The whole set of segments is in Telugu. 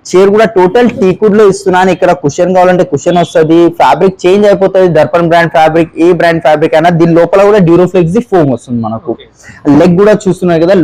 చైర్ కూడా టోటల్ టీకుడ్ లో ఇస్తున్నాను. ఇక్కడ కుషన్ కావాలంటే కుషన్ వస్తుంది, ఫ్యాబ్రిక్ చేంజ్ అయిపోతుంది. దర్పణ్ బ్రాండ్ ఫ్యాబ్రిక్, ఏ బ్రాండ్ ఫ్యాబ్రిక్ అయినా దీని లోపల కూడా డ్యూరోఫ్లెక్స్ ఫోమ్ వస్తుంది మనకు. లెగ్ కూడా చూస్తున్నారు కదా,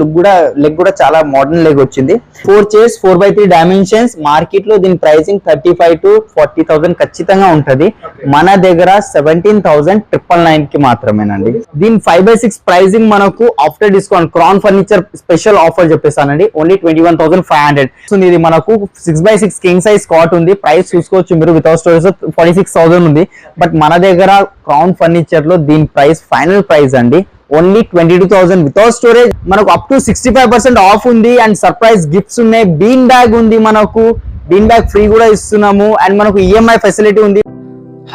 లెగ్ కూడా చాలా మోడర్న్ లెగ్ వచ్చింది. 4 చైర్స్ 4x3 డైమెన్షన్స్. మార్కెట్ లో దీని ప్రైసింగ్ 35,000 to 40,000 ఖచ్చితంగా ఉంటది. మన దగ్గర 17,999 కి మాత్రమేనండి. దీని 5x6 ప్రైసింగ్ మనకు after discount crown furniture special offer చెప్పేసానండి, ఓన్లీ 21,500. ఇది మనకు 6x6 కింగ్ సైజ్ కాట్ ఉంది. ప్రైస్ చూసుకోవచ్చు మీరు, వితౌట్ స్టోరేజ్ 46,000 ఉంది. బట్ మన దగ్గర క్రౌన్ ఫర్నిచర్ లో దీని ప్రైస్ ఫైనల్ ప్రైస్ అండి ఓన్లీ 22,000 వితౌట్ స్టోరేజ్. మనకు అప్ టు 65% ఆఫ్ ఉంది. అండ్ సర్ప్రైజ్ గిఫ్ట్స్ ఉన్నాయి. బీన్ బ్యాగ్ ఉంది, మనకు బీన్ బ్యాగ్ ఫ్రీ కూడా ఇస్తున్నాము. అండ్ మనకు ఈఎంఐ ఫెసిలిటీ ఉంది.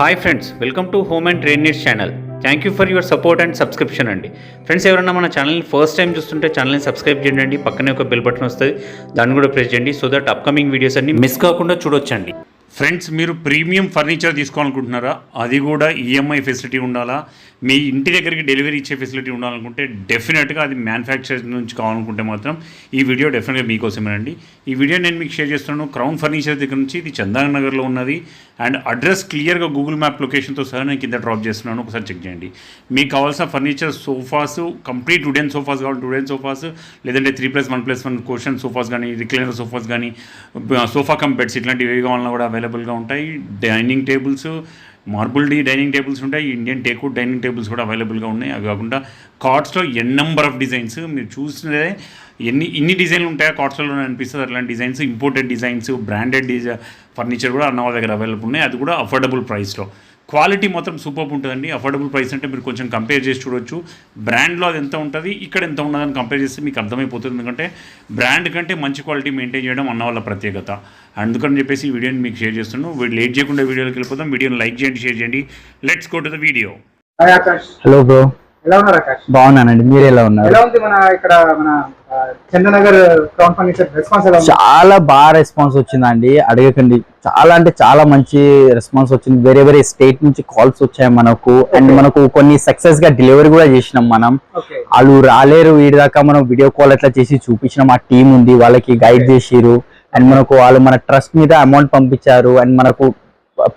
Hi friends, welcome to home and trade needs channel. Thank you for your support and subscription అండి. ఫ్రెండ్స్, ఎవరైనా మన ఛానల్ని ఫస్ట్ టైం చూస్తుంటే ఛానల్ని సబ్స్క్రైబ్ చేయండి. పక్కనే ఒక బెల్ బటన్ వస్తుంది, దాన్ని కూడా ప్రెస్ చేయండి. సో దట్ అప్కమింగ్ వీడియోస్ అన్ని మిస్ కాకుండా చూడొచ్చండి. ఫ్రెండ్స్, మీరు ప్రీమియం ఫర్నిచర్ తీసుకోవాలనుకుంటున్నారా? అది కూడా ఈఎంఐ ఫెసిలిటీ ఉండాలా, మీ ఇంటి దగ్గరికి డెలివరీ ఇచ్చే ఫెసిలిటీ ఉండాలనుకుంటే డెఫినెట్గా అది మ్యానుఫ్యాక్చర్ నుంచి కావాలనుకుంటే మాత్రం ఈ వీడియో డెఫినెట్గా మీకోసమేనండి. ఈ వీడియో నేను మీకు షేర్ చేస్తున్నాను క్రౌన్ ఫర్నిచర్ దగ్గర నుంచి. ఇది చందానగర్లో ఉన్నది. అండ్ అడ్రస్ క్లియర్గా గూగుల్ మ్యాప్ లొకేషన్తో సహా నేను కింద డ్రాప్ చేస్తున్నాను, ఒకసారి చెక్ చేయండి. మీకు కావాల్సిన furniture sofas, complete wooden sofas కావాలి, వుడెన్ సోఫాస్, లేదంటే 3+1+1 కుషన్ సోఫాస్ కానీ, రిక్లైనర్ సోఫాస్ కానీ, సోఫా కమ్ బెడ్స్ ఇట్లాంటివి ఏవి కావాలన్నా కూడా అవైలబుల్గా ఉంటాయి. Dining tables, marble dining tables ఉంటాయి, ఇండియన్ టేక్వుడ్ డైనింగ్ టేబుల్స్ కూడా అవైలబుల్గా ఉన్నాయి. అవి కాకుండా కార్డ్స్లో నెంబర్ ఆఫ్ డిజైన్స్ మీరు చూసినదే ఇన్ని డిజైన్లు ఉంటాయా కార్డ్స్లో అనిపిస్తుంది. అట్లాంటి designs, imported designs, branded furniture కూడా అన్న వాళ్ళ దగ్గర అవైలబుల్ ఉన్నాయి. అది కూడా అఫోర్డబుల్ ప్రైస్లో. క్వాలిటీ మాత్రం సూపర్ ఉంటుందండి. అఫోర్డబుల్ ప్రైస్ అంటే మీరు కొంచెం కంపేర్ చేసి చూడొచ్చు. బ్రాండ్లో అది ఎంత ఉంటుంది, ఇక్కడ ఎంత ఉన్నదని కంపేర్ చేస్తే మీకు అర్థమైపోతుంది. ఎందుకంటే బ్రాండ్ కంటే మంచి క్వాలిటీ మెయింటైన్ చేయడం అన్న వాళ్ళ ప్రత్యేకత. అందుకని చెప్పేసి ఈ వీడియోని మీకు షేర్ చేస్తున్నాను. లేట్ చేయకుండా వీడియోకి వెళ్ళిపోతాం. వీడియోని లైక్ చేయండి, షేర్ చేయండి. Let's go to the video. Hello bro, ఎలా ఉన్నారు ఆకాష్? బాగున్నానండి, మీరు ఎలా ఉన్నారు? ఎలా ఉంది మన ఇక్కడ మన చందనగర్ క్రౌన్ ఫర్నిచర్ రెస్పాన్స్ ఎలా ఉంది? చాలా బాగా రెస్పాన్స్ వచ్చిందండి, అడగకండి. చాలా అంటే చాలా మంచి రెస్పాన్స్ వచ్చింది. వేరే వేరే స్టేట్ నుంచి కాల్స్ వచ్చాయి మనకు. అండ్ మనకు కొన్ని సక్సెస్ గా డెలివరీ కూడా చేసినాం మనం. వాళ్ళు రాలేరు వీడి దాకా, మనం వీడియో కాల్ అట్లా చేసి చూపించినాం. ఆ టీం ఉంది, వాళ్ళకి గైడ్ చేసిరు. అండ్ మనకు వాళ్ళు మన ట్రస్ట్ మీద అమౌంట్ పంపించారు. అండ్ మనకు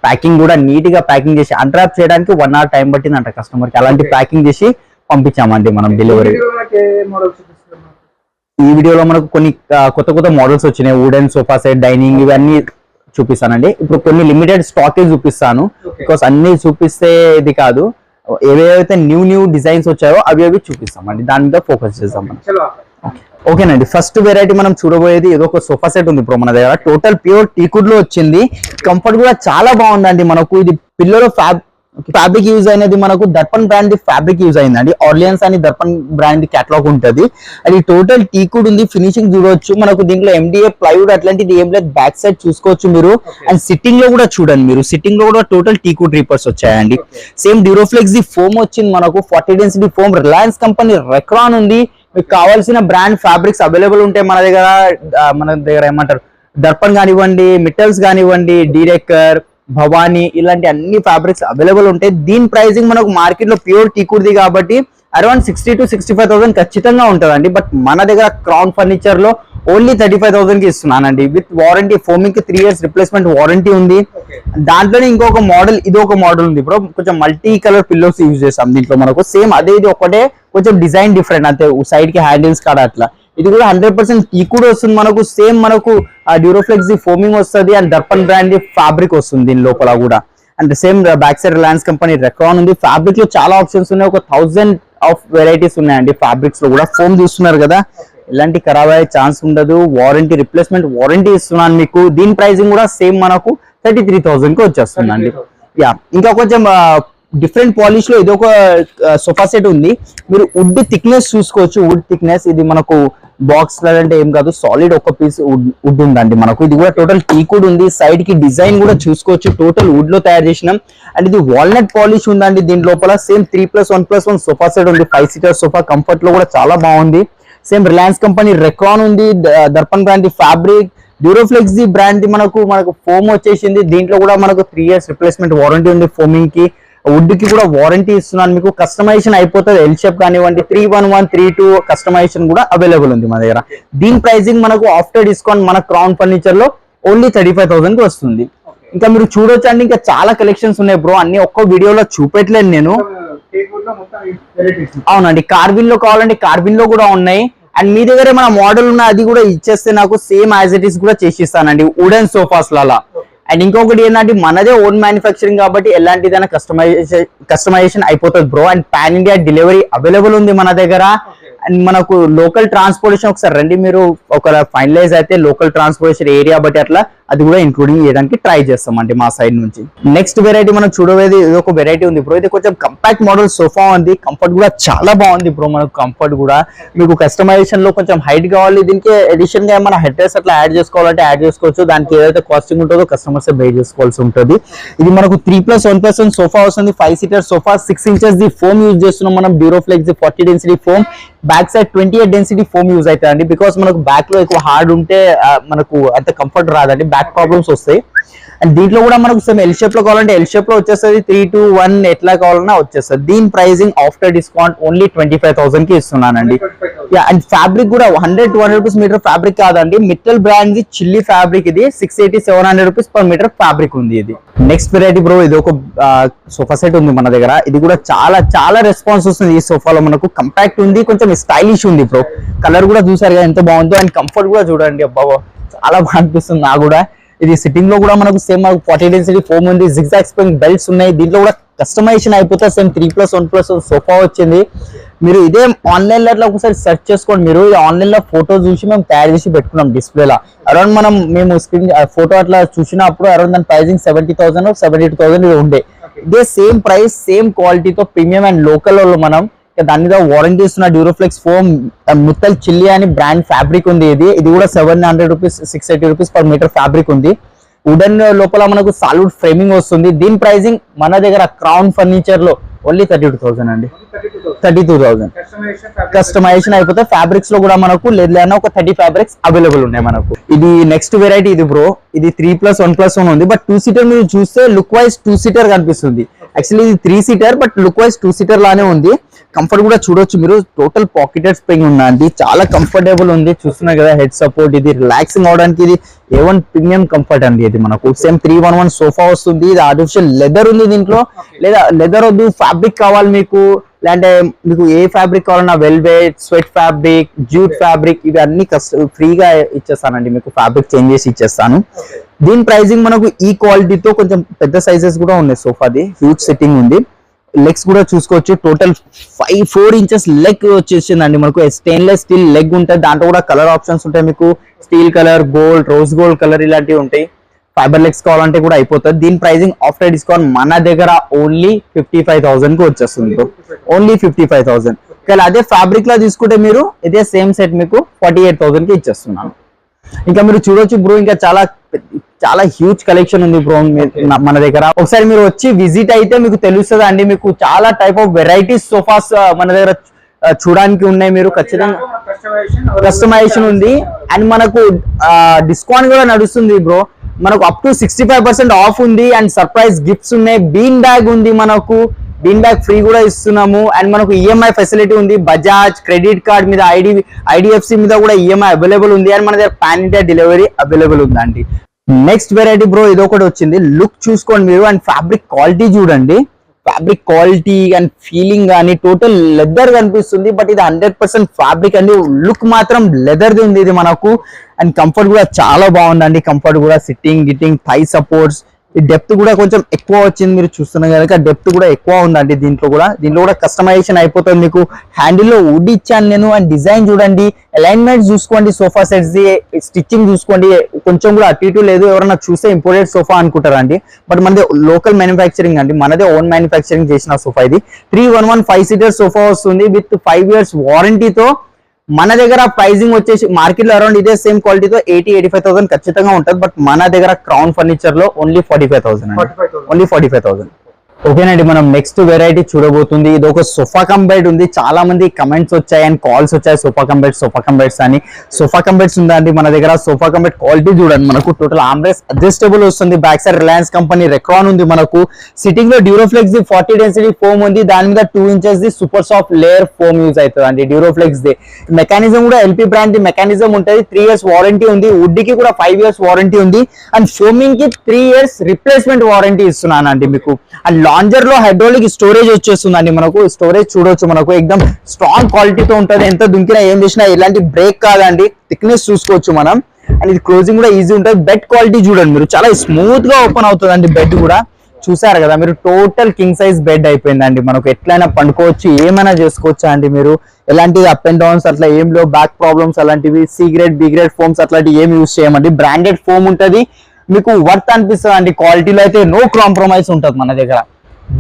ప్యాకింగ్ కూడా నీట్ గా ప్యాకింగ్ చేసి అన్రాప్ చేయడానికి 1 hour టైం పట్టిందంట కస్టమర్ కి. అలాంటి ప్యాకింగ్ చేసి పంపించామండి మనం డెలివరీ. ఈ వీడియోలో మనకు కొన్ని కొత్త మోడల్స్ వచ్చినాయి. వుడెన్ సోఫా సెట్, డైనింగ్, ఇవన్నీ చూపిస్తానండి. ఇప్పుడు కొన్ని లిమిటెడ్ స్టాకే చూపిస్తాను, బికాస్ అన్ని చూపిస్తే ఇది కాదు. ఏవేవైతే న్యూ డిజైన్స్ వచ్చాయో అవి చూపిస్తామండి. దాని మీద ఫోకస్ చేద్దాం మనం. ఓకేనండి, ఫస్ట్ వెరైటీ మనం చూడబోయేది ఏదో ఒక సోఫా సెట్ ఉంది ఇప్పుడు మన దగ్గర. టోటల్ ప్యూర్ టీకుడ్ లో వచ్చింది. కంఫర్ట్ కూడా చాలా బాగుందండి. మనకు ఇది పిల్లలో ఫ్యాబ్రిక్ యూజ్ అయినది మనకు దర్పణ్ బ్రాండ్ ఫ్యాబ్రిక్ యూజ్ అయిందండి. ఆర్లియన్స్ అని దర్పణ్ బ్రాండ్ క్యాటలాగ్ ఉంటది. అది టోటల్ టీకుడ్ ఉంది. ఫినిషింగ్ చూడవచ్చు. మనకు దీంట్లో ఎండిఏ ప్లైవుడ్ అట్లాంటిది ఏం లేదు. బ్యాక్ సైడ్ చూసుకోవచ్చు మీరు. అండ్ సిట్టింగ్ లో కూడా చూడండి మీరు, సిట్టింగ్ లో కూడా టోటల్ టీకుడ్ రీపర్స్ వచ్చాయండి. సేమ్ డ్యూరోఫ్లెక్స్ ఫోమ్ వచ్చింది మనకు, 40 density foam. Reliance company Recron ఉంది. మీకు కావాల్సిన బ్రాండ్ ఫ్యాబ్రిక్స్ అవైలబుల్ ఉంటాయి మన దగ్గర ఏమంటారు, దర్పణ్ కానివ్వండి, మిట్టల్స్ కానివ్వండి, డీరెక్కర్, భవానీ, ఇలాంటి అన్ని ఫ్యాబ్రిక్స్ అవైలబుల్ ఉంటాయి. దీని ప్రైసింగ్ మనకు మార్కెట్ లో ప్యూర్ టీకుడ్ది కాబట్టి అరౌండ్ 60,000 to 65,000 ఖచ్చితంగా ఉంటుందండి. బట్ మన దగ్గర క్రౌన్ ఫర్నిచర్ లో ఓన్లీ 35,000 కి ఇస్తున్నానండి. విత్ వారంటీ, ఫోమింగ్ కి 3 years రిప్లేస్మెంట్ వారంటీ ఉంది. దాంట్లోనే ఇంకొక మోడల్, ఇది ఒక మోడల్ ఉంది. ఇప్పుడు కొంచెం మల్టీ కలర్ పిల్లోస్ యూజ్ చేస్తాం దీంట్లో మనకు. సేమ్ అదే, ఇది ఒకటే, కొంచెం డిజైన్ డిఫరెంట్ అంతే. సైడ్ కి హ్యాండిల్స్ కాడ అట్లా. ఇది కూడా 100% టీకుడ్ వస్తుంది మనకు. సేమ్ మనకు డ్యూరోఫ్లెక్స్ ఫోమింగ్ వస్తుంది. అండ్ దర్పణ్ బ్రాండ్ ఫ్యాబ్రిక్ వస్తుంది దీని లోపల కూడా. And same back side Reliance company Recron ఉంది. ఫ్యాబ్రిక్ లో చాలా ఆప్షన్స్ ఉన్నాయి. ఒక 1000 ఆఫ్ వెరైటీస్ ఉన్నాయండి ఫ్యాబ్రిక్స్ లో కూడా. ఫోమ్ చూస్తున్నారు కదా, ఇలాంటి ఖరాబ్ అయ్యే ఛాన్స్ ఉండదు. వారంటీ, రిప్లేస్మెంట్ వారంటీ ఇస్తున్నాను మీకు. దీని ప్రైసింగ్ కూడా సేమ్ మనకు 33,000 కి వచ్చేస్తుందండి. యా, ఇంకా కొంచెం డిఫరెంట్ పాలిష్ లో ఇది ఒక సోఫా సెట్ ఉంది. మీరు వుడ్ థిక్నెస్ చూసుకోవచ్చు. వుడ్ థిక్నెస్ ఇది మనకు బాక్స్ అంటే ఏం కాదు, సాలిడ్ ఒక పీస్ వుడ్ ఉందండి మనకు. ఇది కూడా టోటల్ టీకుడ్ ఉంది. సైడ్ కి డిజైన్ కూడా చూసుకోవచ్చు. టోటల్ వుడ్ లో తయారు చేసినాం. అండ్ ఇది వాల్నట్ పాలిష్ ఉందండి దీని లోపల. సేమ్ 3+1+1 సోఫా సెట్ ఉంది. 5 seater సోఫా. కంఫర్ట్ లో కూడా చాలా బాగుంది. సేమ్ రిలయన్స్ కంపెనీ రెక్రాన్ ఉంది. Darpan brand fabric, Duroflex brand మనకు ఫోమ్ వచ్చేసింది. దీంట్లో కూడా మనకు 3 years రిప్లేస్మెంట్ వారంటీ ఉంది. ఫోమింగ్ కి, వుడ్ కి కూడా వారంటీ ఇస్తున్నాను మీకు. కస్టమైజేషన్ అయిపోతుంది. ఎల్ షేప్ కానివ్వండి, 311, 32 కస్టమైజేషన్ కూడా అవైలబుల్ ఉంది మన దగ్గర. దీని ప్రైసింగ్ మనకు ఆఫ్టర్ డిస్కౌంట్ మన క్రౌన్ ఫర్నిచర్ లో ఓన్లీ 35,000 కి వస్తుంది. ఇంకా మీరు చూడొచ్చు అండి, ఇంకా చాలా కలెక్షన్స్ ఉన్నాయి బ్రో, అన్ని ఒక్క వీడియోలో చూపెట్టలేను నేను. అవునండి, కార్బిన్ లో కావాలంటే కార్బిన్ లో కూడా ఉన్నాయి. అండ్ మీ దగ్గర మన మోడల్ ఉన్న అది కూడా ఇచ్చేస్తే నాకు సేమ్ యాజ్ ఇట్ ఈస్ కూడా చేసిస్తానండి వుడెన్ సోఫాస్ లా. అండ్ ఇంకొకటి ఏంటంటే మనదే ఓన్ మ్యానుఫ్యాక్చరింగ్ కాబట్టి ఎలాంటిదైనా కస్టమైజేషన్ అయిపోతుంది bro. And pan India delivery available ఉంది మన దగ్గర. అండ్ మనకు లోకల్ ట్రాన్స్పోర్టేషన్ ఒకసారి రండి, మీరు ఒక ఫైనలైజ్ అయితే లోకల్ ట్రాన్స్పోర్టేషన్ ఏరియా బట్టి అట్లా అది కూడా ఇంక్లూడింగ్ చేయడానికి ట్రై చేస్తామండి మా సైడ్ నుంచి. నెక్స్ట్ వెరైటీ మనం చూడవేది ఇది ఒక వెరైటీ ఉంది బ్రో, ఇది కొంచెం కంపాక్ట్ మోడల్ సోఫా ఉంది. కంఫర్ట్ కూడా చాలా బాగుంది బ్రో, మనకు కంఫర్ట్ కూడా మీకు కస్టమైజేషన్ లో కొంచెం హైట్ కావాలి, దీనికి ఎడిషన్ గా ఏమైనా హెడ్ రెస్ట్ అట్లా యాడ్ చేసుకోవాలంటే యాడ్ చేసుకోవచ్చు. దానికి ఏదైతే కాస్టింగ్ ఉంటుందో కస్టమర్స్ బే చేసుకోవాల్సి ఉంటుంది. ఇది మనకు 3+1+1 సోఫా వస్తుంది, 5 seater sofa, 6 inches the foam use చేస్తున్నాం మనం, బ్యూరోఫ్లెక్స్ 40 density foam. Back side 28 density foam use అవుతుందండి, బికాస్ మనకు బ్యాక్ లో ఎక్కువ హార్డ్ ఉంటే మనకు అంత కంఫర్ట్ రాదండి, బ్యాక్ ప్రాబ్లమ్స్ వస్తాయి. అండ్ దీంట్లో కూడా మనకు సేమ్ ఎల్ షేప్ లో కావాలంటే ఎల్ షేప్ లో వచ్చేస్తుంది, 3-2-1 ఎట్లా కావాలన్నా వచ్చేస్తుంది. దీని ప్రైసింగ్ ఆఫ్టర్ డిస్కౌంట్ ఓన్లీ 25,000 కి ఇస్తున్నానండి. అండ్ ఫ్యాబ్రిక్ కూడా 100-200 రూపీస్ మీటర్ ఫ్యాబ్రిక్ కాదండి, Mittal brand the chilli fabric, ఇది 680-700 రూపీస్ పర్ మీటర్ ఫ్యాబ్రిక్ ఉంది ఇది. నెక్స్ట్ వెరైటీ బ్రో, ఇది ఒక సోఫా సెట్ ఉంది మన దగ్గర, ఇది కూడా చాలా చాలా రెస్పాన్స్ వస్తుంది ఈ సోఫాలో. మనకు కంపాక్ట్ ఉంది, కొంచెం స్టైలిష్ ఉంది బ్రో, కలర్ కూడా చూసారు కదా ఎంత బాగుందో. అండ్ కంఫర్ట్ కూడా చూడండి, అబ్బా చాలా బాగా అనిపిస్తుంది నాకు కూడా. ఇది సిట్టింగ్ లో కూడా మనకు సేమ్ 40 డెన్సిటీ ఫోమ్ ఉంది, జిగ్జాగ్ స్ప్రింగ్ బెల్ట్స్ ఉన్నాయి. దీంట్లో కూడా కస్టమైజేషన్ అయిపోతే సేమ్ 3+1+1 సోఫా వచ్చింది. మీరు ఇదే ఆన్లైన్ లో ఒకసారి సెర్చ్ చేసుకోండి, మీరు ఆన్లైన్ లో ఫోటో చూసి మేము తయారు చేసి పెట్టుకున్నాం డిస్ప్లేలో. అరౌండ్ మేము స్క్రీన్ ఫోటో అట్లా చూసినప్పుడు అరౌండ్ దాని ప్రైసింగ్ 70,000-72,000 ఉండే. ఇదే సేమ్ ప్రైస్ సేమ్ క్వాలిటీతో ప్రీమియం అండ్ లోకల్ మనం దాని మీద వారంటీ ఇస్తున్న డ్యూరోఫ్లెక్స్ ఫోమ్ మిట్టల్ చిల్లీ అని బ్రాండ్ ఫ్యాబ్రిక్ ఉంది. ఇది కూడా 700 rupees 680 rupees per metre fabric ఉంది. వుడెన్ లోపల మనకు సాలిడ్ ఫ్రేమింగ్ వస్తుంది. దీని ప్రైసింగ్ మన దగ్గర క్రౌన్ ఫర్నిచర్ లో ఓన్లీ 32,000 అండి, 32,000. కస్టమైజేషన్ అయిపోతే ఫ్యాబ్రిక్స్ లో కూడా మనకు లేదా ఒక 30 ఫ్యాబ్రిక్స్ అవైలబుల్ ఉన్నాయి మనకు. ఇది నెక్స్ట్ వెరైటీ ఇది బ్రో, ఇది 3+1+1 ఉంది, బట్ 2 సీటర్ మీరు చూస్తే లుక్ వైజ్ 2 సీటర్ కనిపిస్తుంది. యాక్చువల్లీ ఇది 3 seater, but look wise 2 seater లానే ఉంది. కంఫర్ట్ కూడా చూడొచ్చు మీరు, టోటల్ పాకెటెడ్ స్ప్రింగ్ ఉందండి, చాలా కంఫర్టబుల్ ఉంది. చూస్తున్నారు కదా హెడ్ సపోర్ట్, ఇది రిలాక్సింగ్ అవడానికి ఇది A1 ప్రీమియం కంఫర్ట్ అండి. ఇది మనకు సేమ్ 311 సోఫా వస్తుంది. ఇది ఆర్టిఫిషియల్ లెదర్ ఉంది దీంట్లో, లేదా లెదర్ వద్దు ఫ్యాబ్రిక్ కావాలి మీకు, లేదంటే మీకు ఏ ఫ్యాబ్రిక్ కావాలన్నా velvet, sweat fabric, jute fabric, ఇవి అన్ని ఫ్రీగా ఇచ్చేస్తానండి, మీకు ఫ్యాబ్రిక్ చేంజ్ చేసి ఇచ్చేస్తాను. దీని ప్రైసింగ్ మనకు ఈ క్వాలిటీతో కొంచెం పెద్ద సైజెస్ కూడా ఉన్నాయి. సోఫాది హ్యూజ్ సెట్టింగ్ ఉంది. లెగ్స్ కూడా చూసుకోవచ్చు, టోటల్ 4 inches లెగ్ వచ్చేసిందండి మనకు. స్టెయిన్లెస్ స్టీల్ లెగ్ ఉంటుంది, దాంట్లో కూడా కలర్ ఆప్షన్స్ ఉంటాయి మీకు, steel colour, gold, rose gold colour ఇలాంటివి ఉంటాయి. ఫైబర్ లెగ్స్ కావాలంటే కూడా అయిపోతుంది. దీని ప్రైసింగ్ ఆఫ్టర్ డిస్కౌంట్ మన దగ్గర ఓన్లీ 55,000 కి వచ్చేస్తుంది, ఓన్లీ 55,000. కానీ అదే ఫ్యాబ్రిక్ లా తీసుకుంటే మీరు ఇదే సేమ్ సెట్ మీకు 48,000 కి ఇచ్చేస్తున్నాను. ఇంకా మీరు చూడొచ్చు బ్రో, ఇంకా చాలా చాలా హ్యూజ్ కలెక్షన్ ఉంది బ్రో మన దగ్గర. ఒకసారి మీరు వచ్చి విజిట్ అయితే మీకు తెలుస్తుంది అండి, మీకు చాలా టైప్ ఆఫ్ వెరైటీస్ సోఫాస్ మన దగ్గర చూడడానికి ఉన్నాయి. మీరు ఖచ్చితంగా కస్టమైజేషన్ ఉంది. అండ్ మనకు డిస్కౌంట్ కూడా నడుస్తుంది బ్రో, మనకు అప్ టు 65% ఆఫ్ ఉంది. అండ్ సర్ప్రైజ్ గిఫ్ట్స్ ఉన్నాయి, బీన్ బ్యాగ్ ఉంది, మనకు బీన్ బ్యాగ్ ఫ్రీ కూడా ఇస్తున్నాము. అండ్ మనకు ఈఎంఐ ఫెసిలిటీ ఉంది, బజాజ్ క్రెడిట్ కార్డ్ మీద, ఐడిఎఫ్సి మీద కూడా ఈఎంఐ అవైలబుల్ ఉంది. అండ్ మన దగ్గర పాన్ ఇండియా డెలివరీ అవైలబుల్ ఉందండి. నెక్స్ట్ వెరైటీ బ్రో, ఇది ఒకటి వచ్చింది. లుక్ చూసుకోండి మీరు, అండ్ ఫ్యాబ్రిక్ క్వాలిటీ చూడండి, ఫ్యాబ్రిక్ క్వాలిటీ అండ్ ఫీలింగ్ కానీ టోటల్ లెదర్ కనిపిస్తుంది. బట్ ఇది 100% ఫ్యాబ్రిక్ అండి, లుక్ మాత్రం లెదర్ది ఉంది ఇది మనకు. అండ్ కంఫర్ట్ కూడా చాలా బాగుందండి, కంఫర్ట్ కూడా సిట్టింగ్ గిట్టింగ్ థై సపోర్ట్స్, ఈ డెప్త్ కూడా కొంచెం ఎక్కువ వచ్చింది. మీరు చూస్తున్నారు కనుక డెప్త్ కూడా ఎక్కువ ఉందండి. దీంట్లో కూడా కస్టమైజేషన్ అయిపోతుంది. మీకు హ్యాండిల్ లో వుడ్ ఇచ్చాను నేను. అండ్ డిజైన్ చూడండి, అలైన్మెంట్ చూసుకోండి, సోఫా సెట్స్ ది స్టిచ్చింగ్ చూసుకోండి, కొంచెం కూడా అటు ఇటు లేదు. ఎవరైనా చూస్తే ఇంపోర్టెడ్ సోఫా అనుకుంటారండి, బట్ మనది లోకల్ మ్యానుఫ్యాక్చరింగ్ అండి, మనదే ఓన్ మ్యానుఫ్యాక్చరింగ్ చేసిన సోఫా. ఇది 311 5 సీటర్ సోఫా వస్తుంది విత్ 5 years వారంటీతో. మన దగ్గర ప్రైజింగ్ వచ్చేసి మార్కెట్ లో అరౌండ్ ఇదే సేమ్ క్వాలిటీతో 80-85,000 ఖచ్చితంగా ఉంటుంది. బట్ మన దగ్గర క్రౌన్ ఫర్నిచర్ లో ఓన్లీ 45,000, ఓన్లీ 45,000. ఓకేనండి, మనం నెక్స్ట్ వెరైటీ చూడబోతుంది. ఇది ఒక సోఫా కమ్ బెడ్ ఉంది. చాలా మంది కమెంట్స్ వచ్చాయి అండ్ కాల్స్ వచ్చాయి సోఫా కమ్ బెడ్స్ అని. సోఫా కమ్ బెడ్స్ ఉందండి మన దగ్గర. సోఫా కమ్ బెడ్ క్వాలిటీ చూడండి, మనకు టోటల్ ఆర్మ్రెస్ట్ అడ్జస్టబుల్ వస్తుంది. Back side Reliance company Recron ఉంది మనకు. సిట్టింగ్ లో డ్యూరోఫ్లెక్స్ ది 40 డెన్సిటీ ఫోమ్ ఉంది. దాని మీద 2 inches the super soft layer foam use అవుతుంది అండి, డ్యూరోఫ్లెక్స్ ది. మెకానిజం కూడా ఎల్పీ బ్రాండ్ ది మెకానిజం ఉంటుంది. 3 years వారంటీ ఉంది. వుడ్ కి కూడా 5 years వారంటీ ఉంది. అండ్ ఫోమింగ్ కి 3 years రిప్లేస్మెంట్ వారంటీ ఇస్తున్నానండి మీకు. అండ్ లాంజర్ లో హైడ్రాలిక్ స్టోరేజ్ వచ్చేస్తుందండి మనకు. స్టోరేజ్ చూడొచ్చు, మనకు ఎక్దమ్ స్ట్రాంగ్ క్వాలిటీతో ఉంటుంది. ఎంత దుంకినా ఏం చేసినా ఎలాంటి బ్రేక్ కాదండి. థిక్నెస్ చూసుకోవచ్చు మనం. అండ్ ఇది క్లోజింగ్ కూడా ఈజీ ఉంటుంది. బెడ్ క్వాలిటీ చూడండి మీరు, చాలా స్మూత్ గా ఓపెన్ అవుతుంది అండి. బెడ్ కూడా చూసారు కదా మీరు, టోటల్ కింగ్ సైజ్ బెడ్ అయిపోయిందండి మనకు. ఎట్లయినా పండుకోవచ్చు, ఏమైనా చేసుకోవచ్చు అండి మీరు. ఎలాంటి అప్ అండ్ డౌన్స్ అట్లా ఏం లేవు, బ్యాక్ ప్రాబ్లమ్స్ అలాంటివి. C grade B grade foams అట్లాంటివి ఏం యూజ్ చేయమండి. బ్రాండెడ్ ఫోమ్ ఉంటుంది, మీకు వర్త్ అనిపిస్తుంది అండి. క్వాలిటీలో అయితే నో కాంప్రమైజ్ ఉంటుంది మన దగ్గర.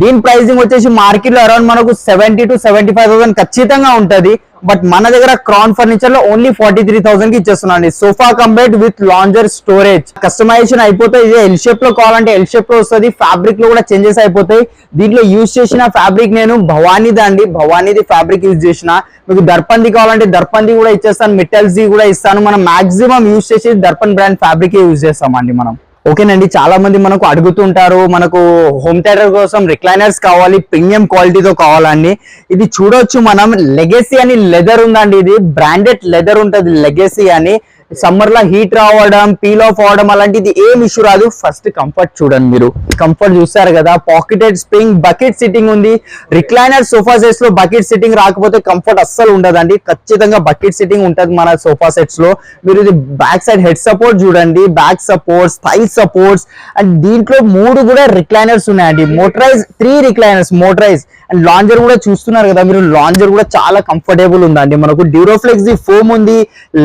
దీని ప్రైసింగ్ వచ్చేసి మార్కెట్ లో అరౌండ్ మనకు 70 to 75,000 ఖచ్చితంగా ఉంటది. బట్ మన దగ్గర క్రౌన్ ఫర్నిచర్ లో ఓన్లీ 43,000 కి ఇచ్చేస్తున్నాండి. Sofa cum bed with lounger storage. Customisation అయిపోతాయి. ఇది ఎల్ షేప్ లో కావాలంటే ఎల్ షేప్ లో వస్తుంది. ఫ్యాబ్రిక్ లో కూడా చేంజెస్ అయిపోతాయి. దీంట్లో యూజ్ చేసిన ఫ్యాబ్రిక్ నేను భవానీది ఫ్యాబ్రిక్ యూజ్ చేసిన. మీకు దర్పంది కావాలంటే దర్పంది కూడా ఇచ్చేస్తాను, మెటల్స్ ది కూడా ఇస్తాను. మనం మాక్సిమం యూజ్ చేసి దర్పన్ బ్రాండ్ ఫ్యాబ్రిక్ యూజ్ చేస్తామండి మనం. ఓకేనండి, చాలా మంది మనకు అడుగుతుంటారు, మనకు హోమ్ థియేటర్ కోసం రిక్లైనర్స్ కావాలి, ప్రీమియం క్వాలిటీతో కావాలండి. ఇది చూడొచ్చు మనం. లెగసీ అని లెదర్ ఉందండి. ఇది బ్రాండెడ్ లెదర్ ఉంటుంది, లెగసీ అని. సమ్మర్ లో హీట్ రావడం, పీల్ ఆఫ్ అవడం అలాంటిది ఏం ఇష్యూ రాదు. ఫస్ట్ కంఫర్ట్ చూడండి మీరు. కంఫర్ట్ చూస్తారు కదా, పాకెటెడ్ స్ప్రింగ్, బకెట్ సిట్టింగ్ ఉంది. రిక్లైనర్ సోఫా సెట్స్ లో బకెట్ సిట్టింగ్ రాకపోతే కంఫర్ట్ అస్సలు ఉండదండి. ఖచ్చితంగా బకెట్ సిట్టింగ్ ఉంటుంది మన సోఫా సెట్స్ లో. మీరు ఇది బ్యాక్ సైడ్ హెడ్ సపోర్ట్ చూడండి, back supports, thigh supports. And దీంట్లో 3 కూడా రిక్లైనర్స్ ఉన్నాయండి. Motorized 3 recliners motorized. And lounger కూడా చూస్తున్నారు కదా మీరు, లాంజర్ కూడా చాలా కంఫర్టబుల్ ఉందండి మనకు. డ్యూరోఫ్లెక్స్ ది ఫోమ్ ఉంది.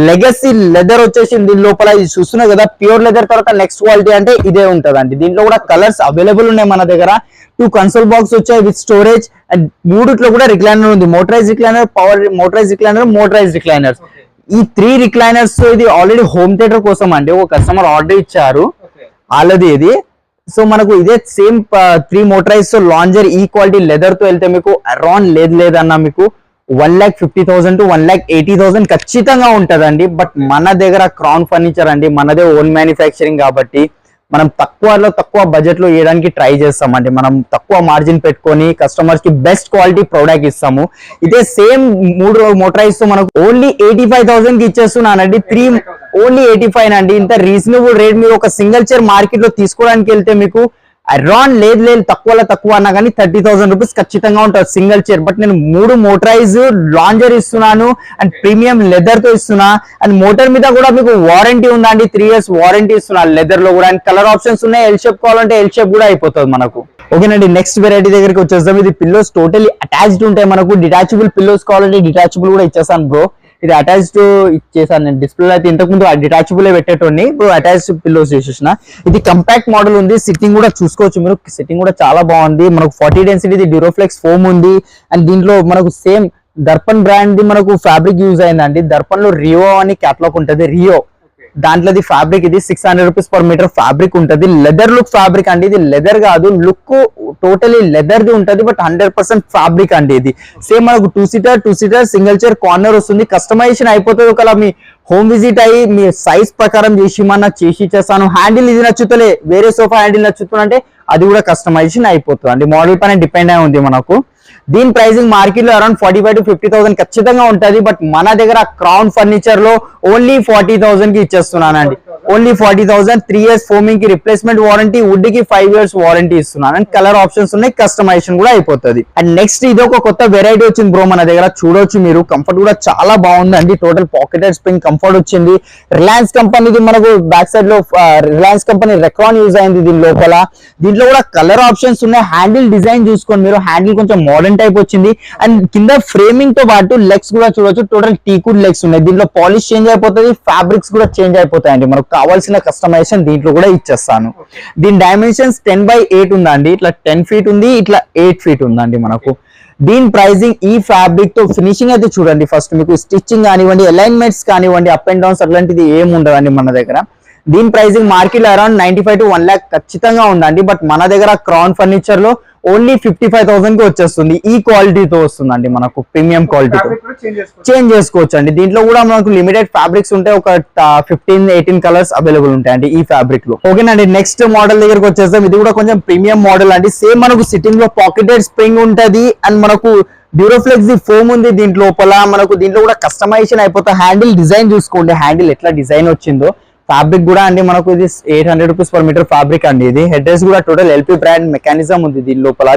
లెగసీ లెదర్ వచ్చేసింది దీని లోపల. ఇది చూస్తున్నారు కదా, ప్యూర్ లెదర్ తర్వాత నెక్స్ట్ క్వాలిటీ అంటే ఇదే ఉంటదండి. దీంట్లో కూడా కలర్స్ అవైలబుల్ ఉన్నాయి మన దగ్గర. 2 కన్సోల్ బాక్స్ వచ్చాయి విత్ స్టోరేజ్. అండ్ 3 కూడా రిక్లైనర్ ఉంది. Motorise recliner, power motorise recliner, motorise recliners. ఈ 3 రిక్లైనర్స్ ఇది ఆల్రెడీ హోమ్ థియేటర్ కోసం అండి. ఒక కస్టమర్ ఆర్డర్ ఇచ్చారు వాళ్ళది ఇది. సో మనకు ఇదే సేమ్ 3 మోటరైజ్ తో లాంజర్ ఈ క్వాలిటీ లెదర్ తో వెళ్తే మీకు అరౌండ్ లేదన్నా మీకు 1,50,000 to 1,80,000 ఖచ్చితంగా ఉంటదండి. బట్ మన దగ్గర క్రౌన్ ఫర్నిచర్ అండి, మనదే ఓన్ మ్యానుఫ్యాక్చరింగ్ కాబట్టి మనం తక్కువ బడ్జెట్ లో వేయడానికి ట్రై చేస్తామండి. మనం తక్కువ మార్జిన్ పెట్టుకొని కస్టమర్స్ కి బెస్ట్ క్వాలిటీ ప్రొడక్ట్ ఇస్తాము. ఇదే సేమ్ 3 మోటరైజ్ తో మనకు ఓన్లీ 85,000 కి ఇచ్చేస్తున్నానండి. 3 ఓన్లీ 85 అండి. ఇంత రీజనబుల్ రేట్. మీరు ఒక సింగిల్ చైర్ మార్కెట్ లో తీసుకోవడానికి వెళ్తే మీకు అరౌండ్ లేదు తక్కువ అన్నా కానీ 30,000 రూపీస్ ఖచ్చితంగా ఉంటుంది సింగిల్ చైర్. బట్ నేను 3 మోటరైజ్ లాంజర్ ఇస్తున్నాను అండ్ ప్రీమియం లెదర్ తో ఇస్తున్నా. అండ్ మోటార్ మీద కూడా మీకు వారంటీ ఉందండి, 3 years వారంటీ ఇస్తున్నా లెదర్ లో కూడా. అండ్ కలర్ ఆప్షన్స్ ఉన్నాయి. ఎల్ షేప్ కావాలంటే ఎల్ షేప్ కూడా అయిపోతుంది మనకు. ఓకేనండి, నెక్స్ట్ వెరైటీ దగ్గరికి వచ్చేద్దాం. ఇది పిల్లోస్ టోటలీ అటాచ్డ్ ఉంటాయి మనకు. డిటాచబుల్ పిల్లోస్ కావాలంటే డిటాచబుల్ కూడా ఇచ్చేస్తాను బ్రో. ఇది అటాచ్డ్ ఇచ్చేసాను నేను. డిస్ప్లే అయితే ఇంతకుముందు డిటాచబుల్ పెట్టేటోని, ఇప్పుడు అటాచ్డ్ పిల్లోస్ చేసేసిన. ఇది కంపాక్ట్ మోడల్ ఉంది. సిట్టింగ్ కూడా చూసుకోవచ్చు మీరు, సిట్టింగ్ కూడా చాలా బాగుంది. మనకు 40 డెన్సిటీ డ్యూరోఫ్లెక్స్ ఫోమ్ ఉంది. అండ్ దీంట్లో మనకు సేమ్ దర్పన్ బ్రాండ్ ది మనకు ఫ్యాబ్రిక్ యూజ్ అయిందండి. దర్పన్ లో రియో అని క్యాటలాగ్ ఉంటుంది, రియో. దాంట్లోది ఫ్యాబ్రిక్ ఇది 600 రూపీస్ పర్ మీటర్ ఫ్యాబ్రిక్ ఉంటుంది. లెదర్ లుక్ ఫ్యాబ్రిక్ అండి. ఇది లెదర్ కాదు, లుక్ టోటలీ లెదర్ ది ఉంటుంది. బట్ 100% ఫ్యాబ్రిక్ అండి. ఇది సేమ్ మనకు 2 సీటర్ సింగిల్ చైర్ కార్నర్ వస్తుంది. కస్టమైజేషన్ అయిపోతుంది. ఒకవేళ మీ హోమ్ విజిట్ అయ్యి మీ సైజ్ ప్రకారం చేసి ఇచ్చేస్తాను. హ్యాండిల్ ఇది నచ్చుతలే, వేరే సోఫా హ్యాండిల్ నచ్చుతుందంటే అది కూడా కస్టమైజేషన్ అయిపోతుంది అండి. మోడల్ పైన డిపెండ్ అయి ఉంది మనకు. దీని ప్రైసింగ్ మార్కెట్ లో అరౌండ్ 45 to 50,000 ఖచ్చితంగా ఉంటది. బట్ మన దగ్గర క్రౌన్ ఫర్నిచర్ లో ఓన్లీ 40,000 కి ఇచ్చేస్తున్నానండి. ఓన్లీ 40,000. 3 years ఫోమింగ్ కి రిప్లేస్మెంట్ వారంటీ, వుడ్ కి 5 years వారంటీ ఇస్తున్నాను. అండ్ కలర్ ఆప్షన్స్ ఉన్నాయి, కస్టమైజేషన్ కూడా అయిపోతుంది. అండ్ నెక్స్ట్ ఇది ఒక కొత్త వెరైటీ వచ్చింది బ్రో మన దగ్గర. చూడొచ్చు మీరు, కంఫర్ట్ కూడా చాలా బాగుందండి. టోటల్ పాకెటెడ్ స్ప్రింగ్ కంఫర్ట్ వచ్చింది. రిలయన్స్ కంపెనీది మనకు బ్యాక్ సైడ్ లో రిలయన్స్ కంపెనీ రెక్రాన్ యూజ్ అయింది దీని లోపల. దీంట్లో కూడా కలర్ ఆప్షన్స్ ఉన్నాయి. హ్యాండిల్ డిజైన్ చూసుకోండి మీరు, హ్యాండిల్ కొంచెం మోడర్న్ టైప్ వచ్చింది. అండ్ కింద ఫ్రేమింగ్ తో పాటు లెగ్స్ కూడా చూడొచ్చు, టోటల్ టీకుడ్ లెగ్స్ ఉన్నాయి. దీంట్లో పాలిష్ చేంజ్ అయిపోతుంది, ఫ్యాబ్రిక్స్ కూడా చేంజ్ అయిపోతాయండి. మనకు కావాల్సిన కస్టమైజేషన్ దీంట్లో కూడా ఇచ్చేస్తాను. దీని డైమెన్షన్స్ 10x8 ఉందండి. ఇట్లా 10 feet ఉంది, ఇట్లా 8 feet ఉందండి మనకు. దీని ప్రైసింగ్ ఈ ఫ్యాబ్రిక్ తో ఫినిషింగ్ అయితే చూడండి. ఫస్ట్ మీకు స్టిచ్చింగ్ కానివ్వండి, అలైన్మెంట్స్ కానివ్వండి, అప్ అండ్ డౌన్స్ అట్లాంటిది ఏమి ఉండదండి మన దగ్గర. దీని ప్రైసింగ్ మార్కెట్ లో అరౌండ్ 95 to 1 lakh ఖచ్చితంగా ఉందండి. బట్ మన దగ్గర క్రౌన్ ఫర్నిచర్ లో ఓన్లీ 55,000 కి వచ్చేస్తుంది. ఈ క్వాలిటీతో వస్తుందండి మనకు, ప్రీమియం క్వాలిటీతో చేంజ్ చేసుకోవచ్చు అండి. దీంట్లో కూడా మనకు లిమిటెడ్ ఫ్యాబ్రిక్స్ ఉంటాయి, ఒక 15-18 కలర్స్ అవైలబుల్ ఉంటాయండి ఈ ఫ్యాబ్రిక్ లో. ఓకేనండి, నెక్స్ట్ మోడల్ దగ్గరకు వచ్చేస్తాం. ఇది కూడా కొంచెం ప్రీమియం మోడల్ అండి. సేమ్ మనకు సిట్టింగ్ లో పాకెటెడ్ స్ప్రింగ్ ఉంటది అండ్ మనకు డ్యూరోఫ్లెక్స్ ది ఫోమ్ ఉంది దీంట్లో లోపల. మనకు దీంట్లో కూడా కస్టమైజేషన్ అయిపోతుంది. హ్యాండిల్ డిజైన్ చూసుకోండి, హ్యాండిల్ ఎట్లా డిజైన్ వచ్చిందో. ఫ్యాబ్రిక్ కూడా అండి మనకు ఇది 800 రూపీస్ పర్ మీటర్ ఫ్యాబ్రిక్ అండి. ఇది హెడ్ డ్రెస్ కూడా టోటల్ ఎల్పీ బ్రాండ్ మెకానిజం ఉంది దీని లోపల.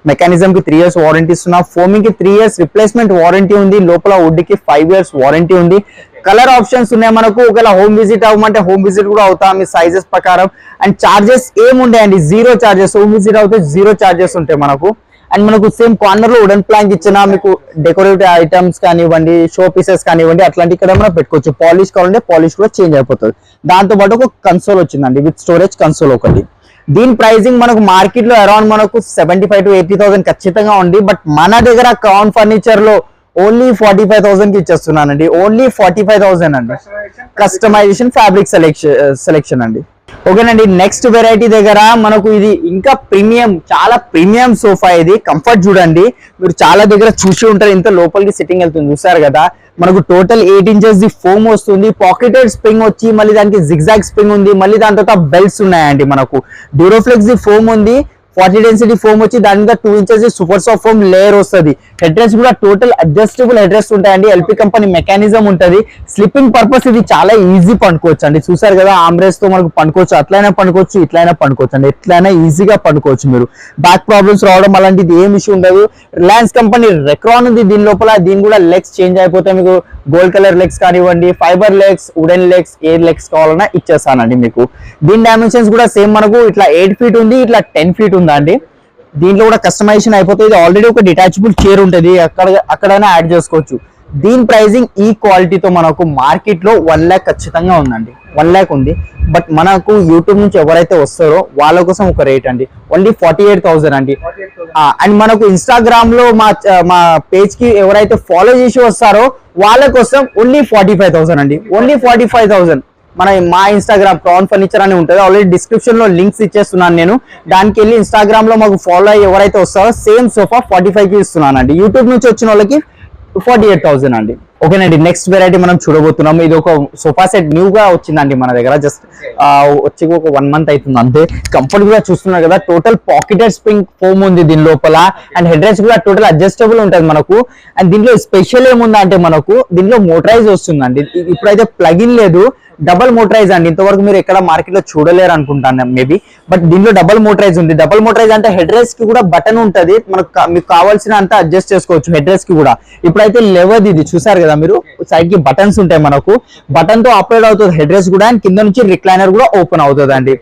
మెకానిజం కి 3 years వారంటీ ఇస్తున్నా. ఫోమింగ్ కి 3 years రిప్లేస్మెంట్ వారంటీ ఉంది. లోపల వుడ్ కి 5 years వారంటీ ఉంది. కలర్ ఆప్షన్స్ ఉన్నాయి మనకు. ఒకవేళ హోమ్ విజిట్ అవ్వమంటే హోమ్ విజిట్ కూడా అవుతాం మీ సైజెస్ ప్రకారం. అండ్ చార్జెస్ ఏముంటాయండి, 0 చార్జెస్. హోమ్ విజిట్ అవుతే 0 చార్జెస్ ఉంటాయి మనకు. అండ్ మనకు సేమ్ కార్నర్ లో వుడెన్ ప్లాంక్ ఇచ్చిన మీకు డెకరేటివ్ ఐటమ్స్ కానివ్వండి, షో పీసెస్ కానివ్వండి, అట్లాంటి ఇక్కడ మనం పెట్టుకోవచ్చు. పాలిష్ కావాలంటే పాలిష్ కూడా చేంజ్ అయిపోతుంది. దాంతో పాటు ఒక కన్సోల్ వచ్చిందండి విత్ స్టోరేజ్ కన్సోల్ ఒకటి. దీని ప్రైసింగ్ మనకు మార్కెట్ లో అరౌండ్ మనకు 75 to 80,000 ఖచ్చితంగా ఉంది. బట్ మన దగ్గర క్రౌన్ ఫర్నిచర్ లో ఓన్లీ 45,000 కి ఇచ్చేస్తున్నానండి. ఓన్లీ 45,000 అండి. కస్టమైజేషన్ ఫ్యాబ్రిక్ సెలెక్షన్ అండి. ఓకేనండి, నెక్స్ట్ వెరైటీ దగ్గర మనకు ఇది ఇంకా ప్రీమియం, చాలా ప్రీమియం సోఫా. ఇది కంఫర్ట్ చూడండి, మీరు చాలా దగ్గర చూసి ఉంటారు. ఇంత లోపలికి సిట్టింగ్ వెళ్తుంది చూసారు కదా. మనకు టోటల్ 8 inches ది ఫోమ్ వస్తుంది. పాకెటెడ్ స్ప్రింగ్ వచ్చి మళ్ళీ దానికి జిగ్జాగ్ స్ప్రింగ్ ఉంది. మళ్ళీ దాని తర్వాత బెల్ట్స్ ఉన్నాయండి మనకు. డ్యూరోఫ్లెక్స్ ది ఫోమ్ ఉంది. 40 డెన్సిటీ ఫోమ్ వచ్చి దాని మీద 2 inches super soft foam layer వస్తుంది. హెడ్ రెస్ట్ కూడా టోటల్ అడ్జస్టబుల్ హెడ్ రెస్ట్ ఉంటాయండి. ఎల్పీ కంపెనీ మెకానిజం ఉంటది. స్లీపింగ్ పర్పస్ ఇది చాలా ఈజీ పండుకోవచ్చు అండి. చూసారు కదా, ఆమ్రెస్ట్ తో మనకు పండుకోవచ్చు. అట్లయినా పండుకోవచ్చు, ఇట్లయినా పండుకోవచ్చు అండి. ఎట్లయినా ఈజీగా పండుకోవచ్చు. మీరు బ్యాక్ ప్రాబ్లమ్స్ రావడం అలాంటిది ఏం ఇష్యూ ఉండదు. రిలయన్స్ కంపెనీ రెక్రాన్ ఉంది దీని లోపల. దీని కూడా లెగ్స్ చేంజ్ అయిపోతాయి మీకు. గోల్డ్ కలర్ లెగ్స్ కానివ్వండి, fibre legs, wooden legs, air legs కావాలన్నా ఇచ్చేస్తానండి మీకు. దీని డైమెన్షన్స్ కూడా సేమ్ మనకు ఇట్లా 8 feet ఉంది, ఇట్లా 10 feet ఉందండి. దీంట్లో కూడా కస్టమైజేషన్ అయిపోతుంది. ఆల్రెడీ ఒక డిటాచబుల్ చైర్ ఉంటుంది, అక్కడైనా యాడ్ చేసుకోవచ్చు. దీని ప్రైసింగ్ ఈ క్వాలిటీతో మనకు మార్కెట్ లో 1 lakh ఖచ్చితంగా ఉందండి. 1 lakh ఉంది. బట్ మనకు యూట్యూబ్ నుంచి ఎవరైతే వస్తారో వాళ్ళ కోసం ఒక రేట్ అండి, ఓన్లీ 48,000 అండి. అండ్ మనకు ఇన్స్టాగ్రామ్ లో మా పేజ్ కి ఎవరైతే ఫాలో చేసి వస్తారో వాళ్ళ కోసం ఓన్లీ 45,000 అండి. ఓన్లీ 45,000. మా ఇన్స్టాగ్రామ్ క్రౌన్ ఫర్నిచర్ అని ఉంటుంది. ఆల్రెడీ డిస్క్రిప్షన్ లో లింక్స్ ఇచ్చేస్తున్నాను నేను. దానికి వెళ్ళి ఇన్స్టాగ్రామ్ లో మాకు ఫాలో అయ్యి ఎవరైతే వస్తారో సేమ్ సోఫా 45 కి ఇస్తున్నానండి. యూట్యూబ్ నుంచి వచ్చిన వాళ్ళకి 48,000 అండి. ఓకేనండి, నెక్స్ట్ వెరైటీ మనం చూడబోతున్నాము. ఇది ఒక సోఫా సెట్ న్యూ గా వచ్చిందండి మన దగ్గర. జస్ట్ వచ్చి ఒక 1 month అవుతుంది అంతే. కంఫర్ట్ కూడా చూస్తున్నారు కదా, టోటల్ పాకెటెడ్ స్ప్రింగ్ ఫోమ్ ఉంది దీని లోపల. అండ్ హెడ్ రెస్ట్ కూడా టోటల్ అడ్జస్టబుల్ ఉంటుంది మనకు. అండ్ దీంట్లో స్పెషల్ ఏముందా అంటే మనకు దీంట్లో మోటరైజ్ వస్తుందండి. ఇప్పుడైతే ప్లగిన్ లేదు, డబల్ మోటరైజ్ అండి. ఇంతవరకు మీరు ఎక్కడ మార్కెట్ లో చూడలేరు అనుకుంటాను మేబీ. బట్ దీంట్లో డబల్ మోటరైజ్ ఉంది. డబల్ మోటరైజ్ అంటే హెడ్ రెస్ట్ కి కూడా బటన్ ఉంటది. మీకు కావాల్సిన అంతా అడ్జస్ట్ చేసుకోవచ్చు హెడ్ రెస్ట్ కి కూడా. ఇప్పుడైతే లెవెల్ ఇది చూసారు కదా మీరు, సైడ్ కి బటన్స్ ఉంటాయి మనకు. బటన్ తో ఆపరేట్ అవుతుంది హెడ్ రెస్ట్ కూడా. అండ్ కింద నుంచి రిక్లైనర్ కూడా ఓపెన్ అవుతుంది అండి.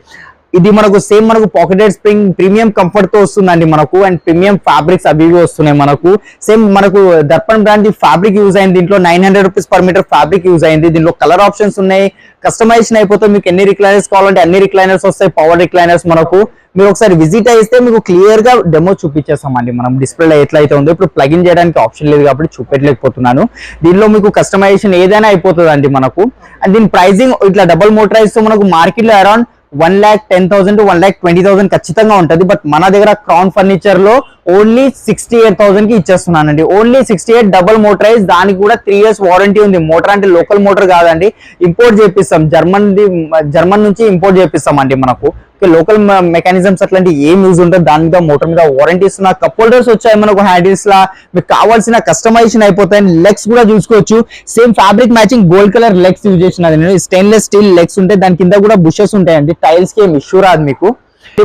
ఇది మనకు సేమ్ మనకు పాకెటెడ్ స్ప్రింగ్ ప్రీమియం కంఫర్ట్ తో వస్తుందండి మనకు. అండ్ ప్రీమియం ఫ్యాబ్రిక్స్ అవి వస్తున్నాయి మనకు. సేమ్ మనకు దర్పణ్ బ్రాండ్ ఫ్యాబ్రిక్ యూజ్ అయింది. దీంట్లో 900 rupees per metre fabric use అయింది. దీంట్లో కలర్ ఆప్షన్స్ ఉన్నాయి. కస్టమైజేషన్ అయిపోతే మీకు ఎన్ని రిక్లైనర్స్ కావాలంటే అన్ని రిక్లైనర్స్ వస్తాయి. పవర్ రిక్లైనర్స్ మనకు. మీరు ఒకసారి విజిట్ అయితే మీకు క్లియర్ గా డెమో చూపించేస్తామండి మనం. డిస్ప్లేలో ఎట్లయితే ఉందో ఇప్పుడు ప్లగిన్ చేయడానికి ఆప్షన్ లేదు కాబట్టి చూపెట్టలేకపోతున్నాను. దీనిలో మీకు కస్టమైజేషన్ ఏదైనా అయిపోతుంది అండి మనకు. అండ్ దీని ప్రైసింగ్ ఇట్లా డబుల్ మోటరైజ్ తో మనకు మార్కెట్ లో అరౌండ్ 1,10,000 to 1,20,000 ఖచ్చితంగా ఉంటది. బట్ మన దగ్గర క్రౌన్ ఫర్నిచర్ లో ఓన్లీ 68,000 కి ఇచ్చేస్తున్నానండి. Only 68 double motorise. దానికి కూడా 3 years వారంటీ ఉంది. మోటార్ అంటే లోకల్ మోటార్ కాదండి, ఇంపోర్ట్ చేపిస్తాం. జర్మన్ నుంచి ఇంపోర్ట్ చేపిస్తాం అండి మనకు. లోకల్ మెకానిజమ్స్ అట్లాంటి ఏం యూజ్ ఉంటుంది. దాని మీద మోటార్ మీద వారంటీ ఇస్తున్నా. కప్ హోల్డర్స్ వచ్చాయి మనకు హ్యాండిల్స్ లా. మీకు కావాల్సిన కస్టమైజేషన్ అయిపోతాయి. లెగ్స్ కూడా చూసుకోవచ్చు. Same fabric matching gold colour legs use చేసినది నేను. స్టెయిన్లెస్ స్టీల్ లెగ్స్ ఉంటాయి. దాని కింద కూడా బుషెస్ ఉంటాయండి. టైల్స్ కి ఏం ఇష్యూ రాదు మీకు.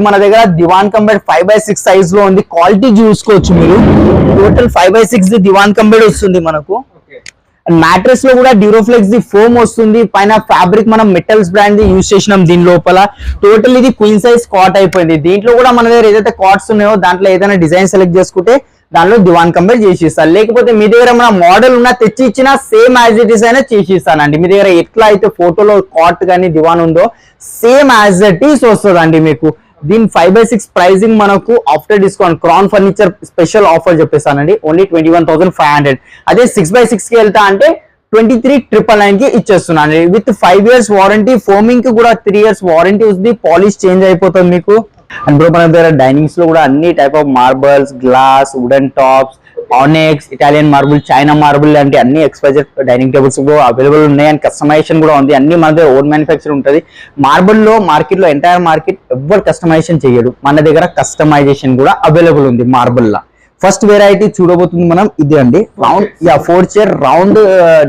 మన దగ్గర దివాన్ కంబెడ్ 5x6 సైజ్ లో ఉంది. క్వాలిటీ చూసుకోవచ్చు మీరు. టోటల్ 5x6 దివాన్ కంబెడ్ వస్తుంది మనకు. మ్యాట్రెస్ లో కూడా డ్యూరోఫ్లెక్స్ ది ఫోమ్ వస్తుంది. పైన ఫ్యాబ్రిక్ మనం మెటల్స్ బ్రాండ్ ది యూజ్ చేసినాం దీని లోపల. టోటల్ ఇది క్వీన్ సైజ్ కాట్ అయిపోయింది. దీంట్లో కూడా మన దగ్గర ఏదైతే కాట్స్ ఉన్నాయో దాంట్లో ఏదైనా డిజైన్ సెలెక్ట్ చేసుకుంటే దానిలో దివాన్ కంబెడ్ చేసి ఇస్తాను. లేకపోతే మీ దగ్గర మన మోడల్ ఉన్నా తెచ్చి ఇచ్చినా సేమ్ యాజ్ ఇట్ ఈస్ అయినా చేసి ఇస్తానండి. మీ దగ్గర ఎట్లా అయితే ఫోటోలో కాట్ కానీ దివాన్ ఉందో సేమ్ యాజ్ ఇట్ ఈస్ వస్తుందండి మీకు. దీని 5x6 ప్రైసింగ్ మనకు after discount crown furniture special offer చెప్పేస్తానండి. ఓన్లీ 21,500. అదే 6x6 కి వెళ్తా అంటే 23,999 కి ఇచ్చేస్తున్నాను విత్ 5 years వారంటీ. ఫోమింగ్ కి కూడా 3 years వారంటీ ఉంది. పాలిష్ చేంజ్ అయిపోతుంది మీకు. అండ్ బ్రో మన దగ్గర డైనింగ్స్ లో కూడా అన్ని type of marbles, glass, wooden tops, onyx, Italian marble, China marble లాంటి అన్ని ఎక్స్పైజర్ డైనింగ్ టేబుల్స్ అవైలబుల్ ఉన్నాయి. అండ్ కస్టమైజేషన్ కూడా ఉంది. అన్ని మన దగ్గర ఓన్ మ్యానుఫ్యాక్చర్ ఉంటుంది. మార్బుల్ లో మార్కెట్ లో ఎంటైర్ మార్కెట్ ఎవ్వరు కస్టమైజేషన్ చేయడు. మన దగ్గర కస్టమైజేషన్ కూడా అవైలబుల్ ఉంది మార్బుల్ లా. ఫస్ట్ వెరైటీ చూడబోతుంది మనం ఇది అండి. రౌండ్ 4 చైర్ రౌండ్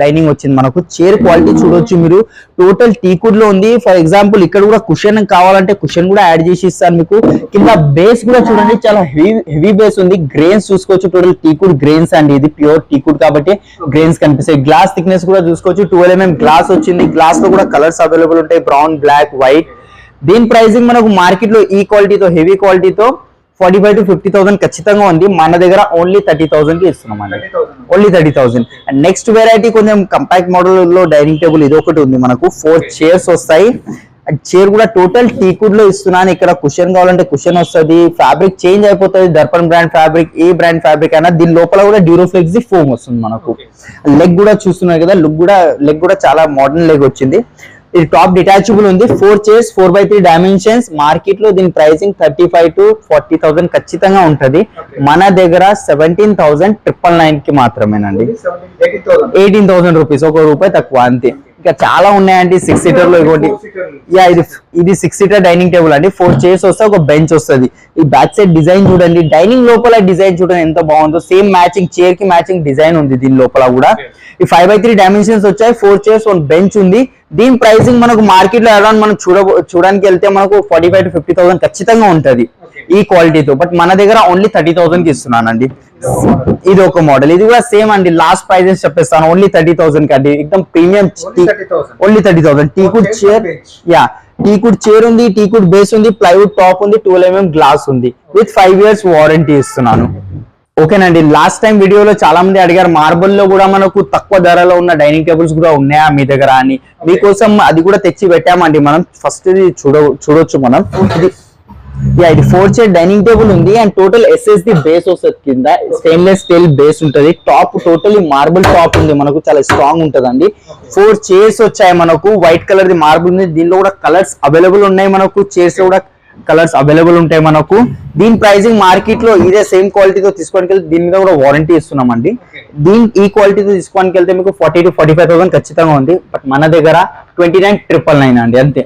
డైనింగ్ వచ్చింది మనకు. చైర్ క్వాలిటీ చూడొచ్చు మీరు. టోటల్ టీకుడ్ లో ఉంది. ఫర్ ఎగ్జాంపుల్ ఇక్కడ కూడా కుషన్ కావాలంటే కుషన్ కూడా యాడ్ చేసి ఇస్తాను మీకు. కింద బేస్ కూడా చూడండి చాలా హెవీ బేస్ ఉంది. గ్రెయిన్స్ చూసుకోవచ్చు. టోటల్ టీకుడ్ గ్రెయిన్స్ అండి. ఇది ప్యూర్ టీకుడ్ కాబట్టి గ్రెయిన్స్ కనిపిస్తాయి. గ్లాస్ థిక్నెస్ కూడా చూసుకోవచ్చు. 12 mm గ్లాస్ వచ్చింది. గ్లాస్ లో కూడా కలర్స్ అవైలబుల్ ఉంటాయి. Brown, black, white. దీని ప్రైసింగ్ మనకు మార్కెట్ లో ఈ క్వాలిటీతో హెవీ క్వాలిటీతో 45,000 to 50,000 ఖచ్చితంగా ఉంది. మన దగ్గర ఓన్లీ 30,000 కి ఇస్తున్నాం అండి. ఓన్లీ 30,000. అండ్ నెక్స్ట్ వెరైటీ కొంచెం కంపాక్ట్ మోడల్ లో డైనింగ్ టేబుల్ ఇది ఒకటి ఉంది మనకు. 4 చైర్స్ వస్తాయి. చైర్ కూడా టోటల్ టీకుడ్ లో ఇస్తున్నాను. ఇక్కడ కుషన్ కావాలంటే కుషన్ వస్తుంది. ఫ్యాబ్రిక్ చేంజ్ అయిపోతుంది. దర్పణ్ బ్రాండ్ ఫ్యాబ్రిక్, ఏ బ్రాండ్ ఫ్యాబ్రిక్ అయినా. దీని లోపల కూడా డ్యూరోఫ్లెక్స్ ఫోమ్ వస్తుంది మనకు. లెగ్ కూడా చూస్తున్నారు కదా. లెగ్ కూడా చాలా మోడర్న్ లెగ్ వచ్చింది. ఇది టాప్ డిటాచబుల్ ఉంది. 4 చైర్స్ 4x3 డైమెన్షన్స్. మార్కెట్ లో దీని ప్రైసింగ్ 35,000 to 40,000 ఖచ్చితంగా ఉంటది. మన దగ్గర 17,999 కి మాత్రమేనండి. 18,000 రూపీస్, ₹1 తక్కువ అంతే. ఇంకా చాలా ఉన్నాయండి. 6 సీటర్ లో ఇవ్వండి. ఇది 6 సీటర్ డైనింగ్ టేబుల్ అండి. 4 చైర్స్ వస్తాయి, ఒక బెంచ్ వస్తుంది. ఈ బ్యాక్ సైడ్ డిజైన్ చూడండి. డైనింగ్ లోపల డిజైన్ చూడండి ఎంత బాగుందో. సేమ్ మ్యాచింగ్ చైర్ కి మ్యాచింగ్ డిజైన్ ఉంది దీని లోపల కూడా. ఈ 5x3 డైమెన్షన్స్ వచ్చాయి. 4 చైర్స్, 1 బెంచ్ ఉంది. దీని ప్రైసింగ్ మనకు మార్కెట్ లో అరౌండ్ మనం చూడడానికి వెళ్తే మనకు 45,000 to 50,000 ఖచ్చితంగా ఉంటది ఈ క్వాలిటీతో. బట్ మన దగ్గర ఓన్లీ 30,000 కి ఇస్తున్నానండి. ఇది ఒక మోడల్. ఇది కూడా సేమ్ అండి. లాస్ట్ ప్రైజెస్ చెప్పేస్తాను. ఓన్లీ 30,000 కి అండి. ఎక్దమ్ premium. Only 30,000. Teakwood chair, teakwood chair ఉంది. టీకుడ్ బేస్ ఉంది. ప్లైవుడ్ టాప్ ఉంది. 12 mm గ్లాస్ ఉంది. విత్ 5 years వారంటీ ఇస్తున్నాను. ఓకేనండి. లాస్ట్ టైం వీడియోలో చాలా మంది అడిగారు మార్బుల్ లో కూడా మనకు తక్కువ ధరలో ఉన్న డైనింగ్ టేబుల్స్ కూడా ఉన్నాయా మీ దగ్గర అని. మీకోసం అది కూడా తెచ్చి పెట్టామండి మనం. ఫస్ట్ ఇది చూడొచ్చు మనం. ఇది 4 చైర్ డైనింగ్ టేబుల్ ఉంది. అండ్ టోటల్ SSD బేస్ వస్తుంది. కింద స్టెయిన్లెస్ స్టీల్ బేస్ ఉంటది. టాప్ టోటలీ మార్బుల్ టాప్ ఉంది మనకు. చాలా స్ట్రాంగ్ ఉంటదండి. 4 చైర్స్ వచ్చాయి మనకు. వైట్ కలర్ ది మార్బుల్ ఉంది. దీనిలో కూడా కలర్స్ అవైలబుల్ ఉన్నాయి మనకు. చైర్స్ కూడా కలర్స్ అవైలబుల్ ఉంటాయి మనకు. దీని ప్రైసింగ్ మార్కెట్ లో ఇదే సేమ్ క్వాలిటీతో తీసుకోవడానికి వెళ్తే దీని మీద కూడా వారంటీ ఇస్తున్నామండి. ఈ క్వాలిటీతో తీసుకోవడానికి వెళ్తే మీకు 40,000 to 45,000 ఖచ్చితంగా ఉంది. బట్ మన దగ్గర 29,999 అండి అంతే.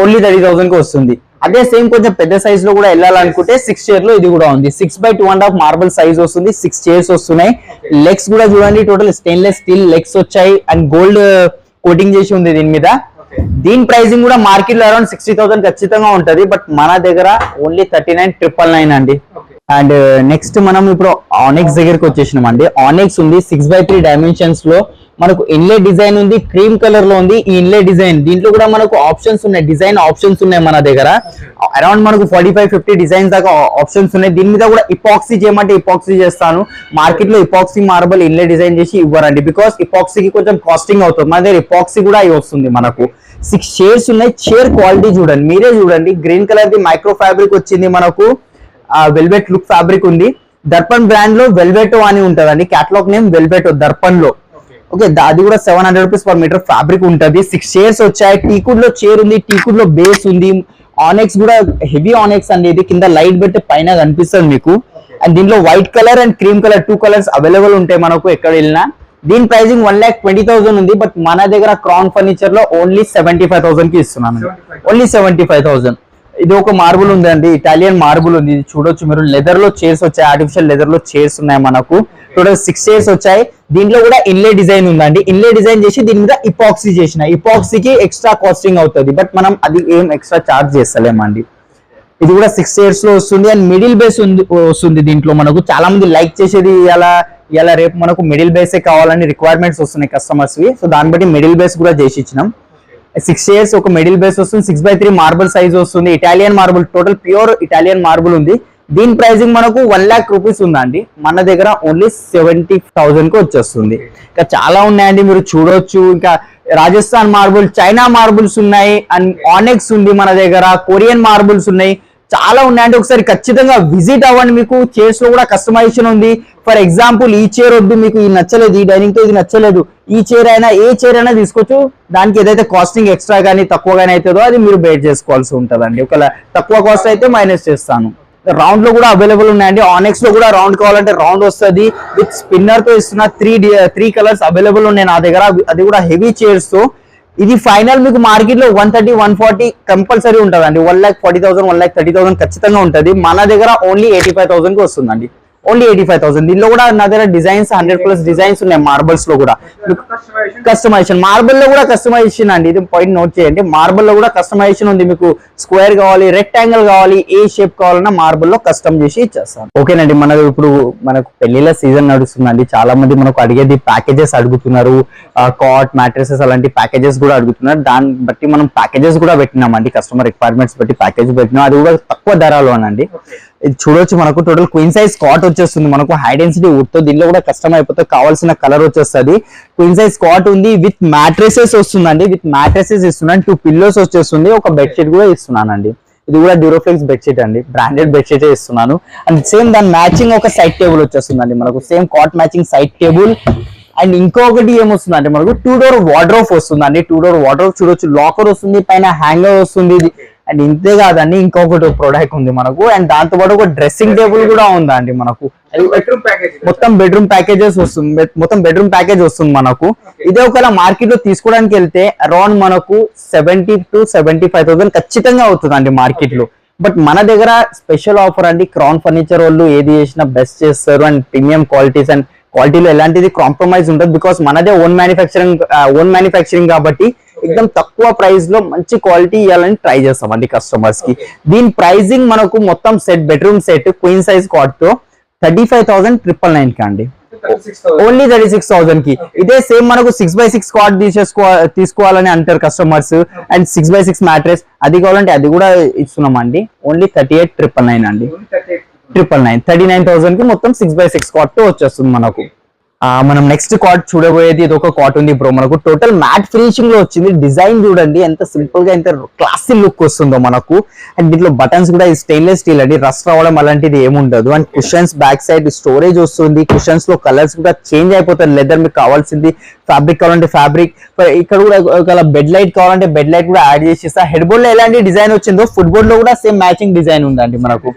ఓన్లీ 30,000 కి వస్తుంది. అదే సేమ్ కొంచెం పెద్ద సైజ్ లో కూడా వెళ్ళాలనుకుంటే 6 చైర్ లో ఇది కూడా ఉంది. 6x2.5 మార్బల్ సైజ్ వస్తుంది. 6 చైర్స్ వస్తున్నాయి. లెగ్స్ కూడా చూడండి. టోటల్ స్టెయిన్లెస్ స్టీల్ లెగ్స్ వచ్చాయి. అండ్ గోల్డ్ కోటింగ్ చేసి ఉంది దీని మీద. దీని ప్రైసింగ్ కూడా మార్కెట్ లో అరౌండ్ 60,000 ఖచ్చితంగా ఉంటది. బట్ మన దగ్గర ఓన్లీ 39,999 అండి. అండ్ నెక్స్ట్ మనం ఇప్పుడు ఆనెక్స్ దగ్గరికి వచ్చేసినాం అండి. ఆనెక్స్ ఉంది 6x3 డైమెన్షన్స్ లో. మనకు ఇన్లే డిజైన్ ఉంది. క్రీమ్ కలర్ లో ఉంది ఈ ఇన్లే డిజైన్. దీంట్లో కూడా మనకు ఆప్షన్స్ ఉన్నాయి. డిజైన్ ఆప్షన్స్ ఉన్నాయి మన దగ్గర. అరౌండ్ మనకు 45-50 డిజైన్స్ దాకా ఆప్షన్స్ ఉన్నాయి. దీని మీద కూడా ఇపాక్సీ చేయమంటే ఇపాక్సీ చేస్తాను. మార్కెట్ లో ఇపాక్సీ మార్బల్ ఇన్లే డిజైన్ చేసి ఇవ్వరండి. బికాస్ ఇపాక్సీకి కొంచెం కాస్టింగ్ అవుతుంది. మన దగ్గర ఇపాక్సీ కూడా అవి వస్తుంది మనకు. 6 చైర్స్ ఉన్నాయి. చైర్ క్వాలిటీ చూడండి, మీరే చూడండి. Green colour the micro fabric వచ్చింది మనకు. వెల్వెట్ లుక్ ఫ్యాబ్రిక్ ఉంది. దర్పణ్ బ్రాండ్ లో వెల్వెటో అని ఉంటదండి. క్యాటలాగ్ నేమ్ వెల్వెటో దర్పణ్ లో. ఓకే, అది కూడా 700 రూపీస్ పర్ మీటర్ ఫ్యాబ్రిక్ ఉంటది. 6 చైర్స్ వచ్చాయి. టీకుడ్ లో చైర్ ఉంది. టీకుడ్ లో బేస్ ఉంది. ఆనెక్స్ కూడా హెవీ ఆనెక్స్ అండి. ఇది కింద లైట్ పెట్టి పైన కనిపిస్తుంది మీకు. అండ్ దీంట్లో white colour and cream colour 2 colours available ఉంటాయి మనకు ఎక్కడ వెళ్ళినా. దీని ప్రైసింగ్ 1,20,000 ఉంది. బట్ మన దగ్గర క్రౌన్ ఫర్నిచర్ లో ఓన్లీ 75,000 కి ఇస్తున్నాను. ఓన్లీ 75,000. ఇది ఒక మార్బుల్ ఉంది అండి. ఇటాలియన్ మార్బుల్ ఉంది. ఇది చూడొచ్చు మీరు. లెదర్ లో చైర్స్ వచ్చాయి. ఆర్టిఫిషియల్ లెదర్ లో చైర్స్ ఉన్నాయి మనకు. టోటల్ 6 చైర్స్ వచ్చాయి. దీంట్లో కూడా ఇన్లే డిజైన్ ఉందండి. ఇన్లే డిజైన్ చేసి దీని మీద ఇపాక్సీ చేసిన. ఇపాక్సీకి ఎక్స్ట్రా కాస్టింగ్ అవుతుంది. బట్ మనం అది ఏం ఎక్స్ట్రా చార్జ్ చేస్తలేమండి. ఇది కూడా 6 చైర్స్ లో వస్తుంది. అండ్ మిడిల్ బేస్ వస్తుంది దీంట్లో మనకు. చాలా మంది లైక్ చేసేది ఇలా రేపు మనకు మిడిల్ బేసే కావాలని రిక్వైర్మెంట్స్ వస్తున్నాయి కస్టమర్స్ వి. సో దాన్ని బట్టి మిడిల్ బేస్ కూడా చేసి ఇచ్చినాం. 6 చైర్స్ ఒక మిడిల్ బేస్ వస్తుంది. 6x3 మార్బుల్ సైజ్ వస్తుంది. Italian marble, total pure Italian marble ఉంది. దీని ప్రైసింగ్ మనకు 1,00,000 రూపీస్ ఉందండి. మన దగ్గర ఓన్లీ 70,000 కి వచ్చేస్తుంది. ఇంకా చాలా ఉన్నాయండి, మీరు చూడొచ్చు. ఇంకా రాజస్థాన్ మార్బుల్, చైనా మార్బుల్స్ ఉన్నాయి. అండ్ ఆనెక్స్ ఉంది మన దగ్గర. కొరియన్ మార్బుల్స్ ఉన్నాయి. చాలా ఉన్నాయండి. ఒకసారి ఖచ్చితంగా విజిట్ అవ్వండి. మీకు చైర్స్ లో కూడా కస్టమైజేషన్ ఉంది. ఫర్ ఎగ్జాంపుల్ ఈ చైర్ వద్దు మీకు ఇది నచ్చలేదు, ఈ డైనింగ్ తో ఇది నచ్చలేదు, ఈ చైర్ అయినా ఏ చైర్ అయినా తీసుకోవచ్చు. దానికి ఏదైతే కాస్టింగ్ ఎక్స్ట్రా కానీ తక్కువ కానీ అవుతుందో అది మీరు బేర్ చేసుకోవాల్సి ఉంటుందండి. ఒకవేళ తక్కువ కాస్ట్ అయితే మైనస్ చేస్తాను. రౌండ్ లో కూడా అవైలబుల్ ఉన్నాయండి. ఆనెక్స్ లో కూడా రౌండ్ కావాలంటే రౌండ్ వస్తుంది. విత్ స్పిన్నర్ తో ఇస్తున్న త్రీ కలర్స్ అవైలబుల్ ఉన్నాయి నా దగ్గర. అది కూడా హెవీ చైర్స్ తో. ఇది ఫైనల్ మీకు మార్కెట్ లో 130, 140 కంపల్సరీ ఉంటుందండి. 1,40,000, 1,30,000 ఖచ్చితంగా ఉంటుంది. మన దగ్గర ఓన్లీ 85,000 కి వస్తుందండి. ఓన్లీ 85,000. దీనిలో కూడా నా దగ్గర డిజైన్స్ 100+ డిజైన్స్ ఉన్నాయి. మార్బల్స్ లో కూడా కస్టమైజేషన్, మార్బల్ లో కూడా కస్టమైజేషన్ అండి. ఇది పాయింట్ నోట్ చేయండి. మార్బల్ లో కూడా కస్టమైజేషన్ ఉంది. మీకు స్క్వేర్ కావాలి, రెక్టాంగిల్ కావాలి, ఏ షేప్ కావాలన్నా మార్బల్ లో కస్టమ్ చేసి ఇచ్చేస్తాను. ఓకేనండి. మనకు పెళ్లిళ్ళ సీజన్ నడుస్తుందండి. చాలా మంది మనకు అడిగేది ప్యాకేజెస్ అడుగుతున్నారు. కాట్, మ్యాట్రెసెస్ అలాంటి ప్యాకేజెస్ కూడా అడుగుతున్నారు. దాన్ని బట్టి మనం ప్యాకేజెస్ కూడా పెట్టినామండి. కస్టమర్ రిక్వైర్మెంట్స్ బట్టి ప్యాకేజ్ పెట్టినాం. అది కూడా తక్కువ ధరలోనండి. ఇది చూడొచ్చు. మనకు టోటల్ క్వీన్ సైజ్ కాట్ వచ్చేస్తుంది. మనకు హై డెన్సిటీ వుడ్ తో దీనిలో కూడా కస్టమ్ అయిపోతే కావాల్సిన కలర్ వచ్చేస్తుంది. క్వీన్ సైజ్ కాట్ ఉంది. విత్ మ్యాట్రెసెస్ వస్తుందండి. విత్ మ్యాట్రెసెస్ ఇస్తున్నాను. 2 పిల్లోస్ వచ్చేస్తుంది. ఒక బెడ్షీట్ కూడా ఇస్తున్నానండి. ఇది కూడా డ్యూరోఫ్లెక్స్ బెడ్షీట్ అండి. బ్రాండెడ్ బెడ్షీట్ ఇస్తున్నాను. అండ్ సేమ్ దాని మ్యాచింగ్ ఒక సైడ్ టేబుల్ వచ్చేస్తుందండి. మనకు same cot matching side table. And ఇంకొకటి ఏమొస్తుందంటే మనకు 2 డోర్ వార్డ్రోబ్ వస్తుందండి. 2 డోర్ వార్డ్రోబ్ చూడొచ్చు. లాకర్ వస్తుంది, పైన హ్యాంగర్ వస్తుంది. అండ్ ఇంతే కాదండి, ఇంకొకటి ప్రోడక్ట్ ఉంది మనకు. అండ్ దాంతో పాటు ఒక డ్రెస్సింగ్ టేబుల్ కూడా ఉందండి మనకు. మొత్తం బెడ్రూమ్ ప్యాకేజెస్ వస్తుంది. మొత్తం బెడ్రూమ్ ప్యాకేజ్ వస్తుంది మనకు. ఇదే ఒకవేళ మార్కెట్ లో తీసుకోవడానికి వెళ్తే అరౌండ్ మనకు 70,000 to 75,000 ఖచ్చితంగా అవుతుందండి మార్కెట్ లో. బట్ మన దగ్గర స్పెషల్ ఆఫర్ అండి. క్రౌన్ ఫర్నిచర్ వాళ్ళు ఏది చేసినా బెస్ట్ చేస్తారు. అండ్ ప్రీమియం క్వాలిటీస్ అండ్ క్వాలిటీలో ఎలాంటిది కాంప్రమైజ్ ఉంటుంది. బికాస్ మనదే ఓన్ మ్యానుఫ్యాక్చరింగ్ కాబట్టి ఎక్దమ్ తక్కువ ప్రైస్ లో మంచి క్వాలిటీ ఇవ్వాలని ట్రై చేస్తామండి కస్టమర్స్ కి. దీని ప్రైజింగ్ మనకు మొత్తం set, bedroom set queen size cot తో 35,999 కి అండి. ఓన్లీ 36,000 కి. ఇదే సేమ్ మనకు 6x6 కాట్ తీసుకోవాలని అంటారు కస్టమర్స్. అండ్ 6x6 మ్యాట్రెస్ అది కావాలంటే అది కూడా ఇస్తున్నామండి. ఓన్లీ 38,999 అండి. 39,000 కి మొత్తం 6x6 కాట్ తో వచ్చేస్తుంది మనకు. మనం నెక్స్ట్ కాట్ చూడబోయేది ఇది ఒక కాట్ ఉంది బ్రో. మనకు టోటల్ మ్యాట్ ఫినిషింగ్ లో వచ్చింది. డిజైన్ చూడండి ఎంత సింపుల్ గా, ఎంత క్లాసీ లుక్ వస్తుందో మనకు. అండ్ దీంట్లో బటన్స్ కూడా స్టెయిన్లెస్ స్టీల్ అండి. రస్ట్ రావడం అలాంటిది ఏముండదు. And cushions back side storage వస్తుంది. కుషన్స్ లో కలర్స్ కూడా చేంజ్ అయిపోతాయి. లెదర్ మీకు కావాల్సింది, ఫ్యాబ్రిక్ కావాలంటే ఫ్యాబ్రిక్. ఇక్కడ కూడా ఒకవేళ బెడ్ లైట్ కావాలంటే బెడ్ లైట్ కూడా యాడ్ చేసేస్తా. హెడ్ బోర్డ్ లో ఎలాంటి డిజైన్ వచ్చిందో ఫుట్ బోర్డ్ లో కూడా సేమ్ మ్యాచింగ్ డిజైన్ ఉందండి మనకు.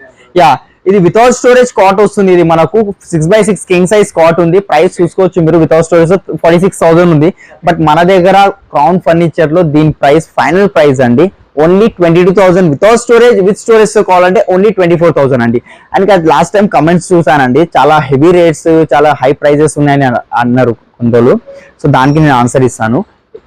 ఇది వితౌట్ స్టోరేజ్ కాట్ వస్తుంది. ఇది మనకు 6x6 కింగ్ సైజ్ కాట్ ఉంది. ప్రైస్ చూసుకోవచ్చు మీరు. వితౌట్ స్టోరేజ్ 46,000 ఉంది. బట్ మన దగ్గర క్రౌన్ ఫర్నిచర్ లో దీని ప్రైస్ ఫైనల్ ప్రైస్ అండి only 22,000 without storage. With storage తో కావాలంటే ఓన్లీ 24,000 అండి. అండ్ లాస్ట్ టైం కమెంట్స్ చూసానండి, చాలా హెవీ రేట్స్, చాలా హై ప్రైజెస్ ఉన్నాయని అన్నారు కొందరు. సో దానికి నేను ఆన్సర్ ఇస్తాను.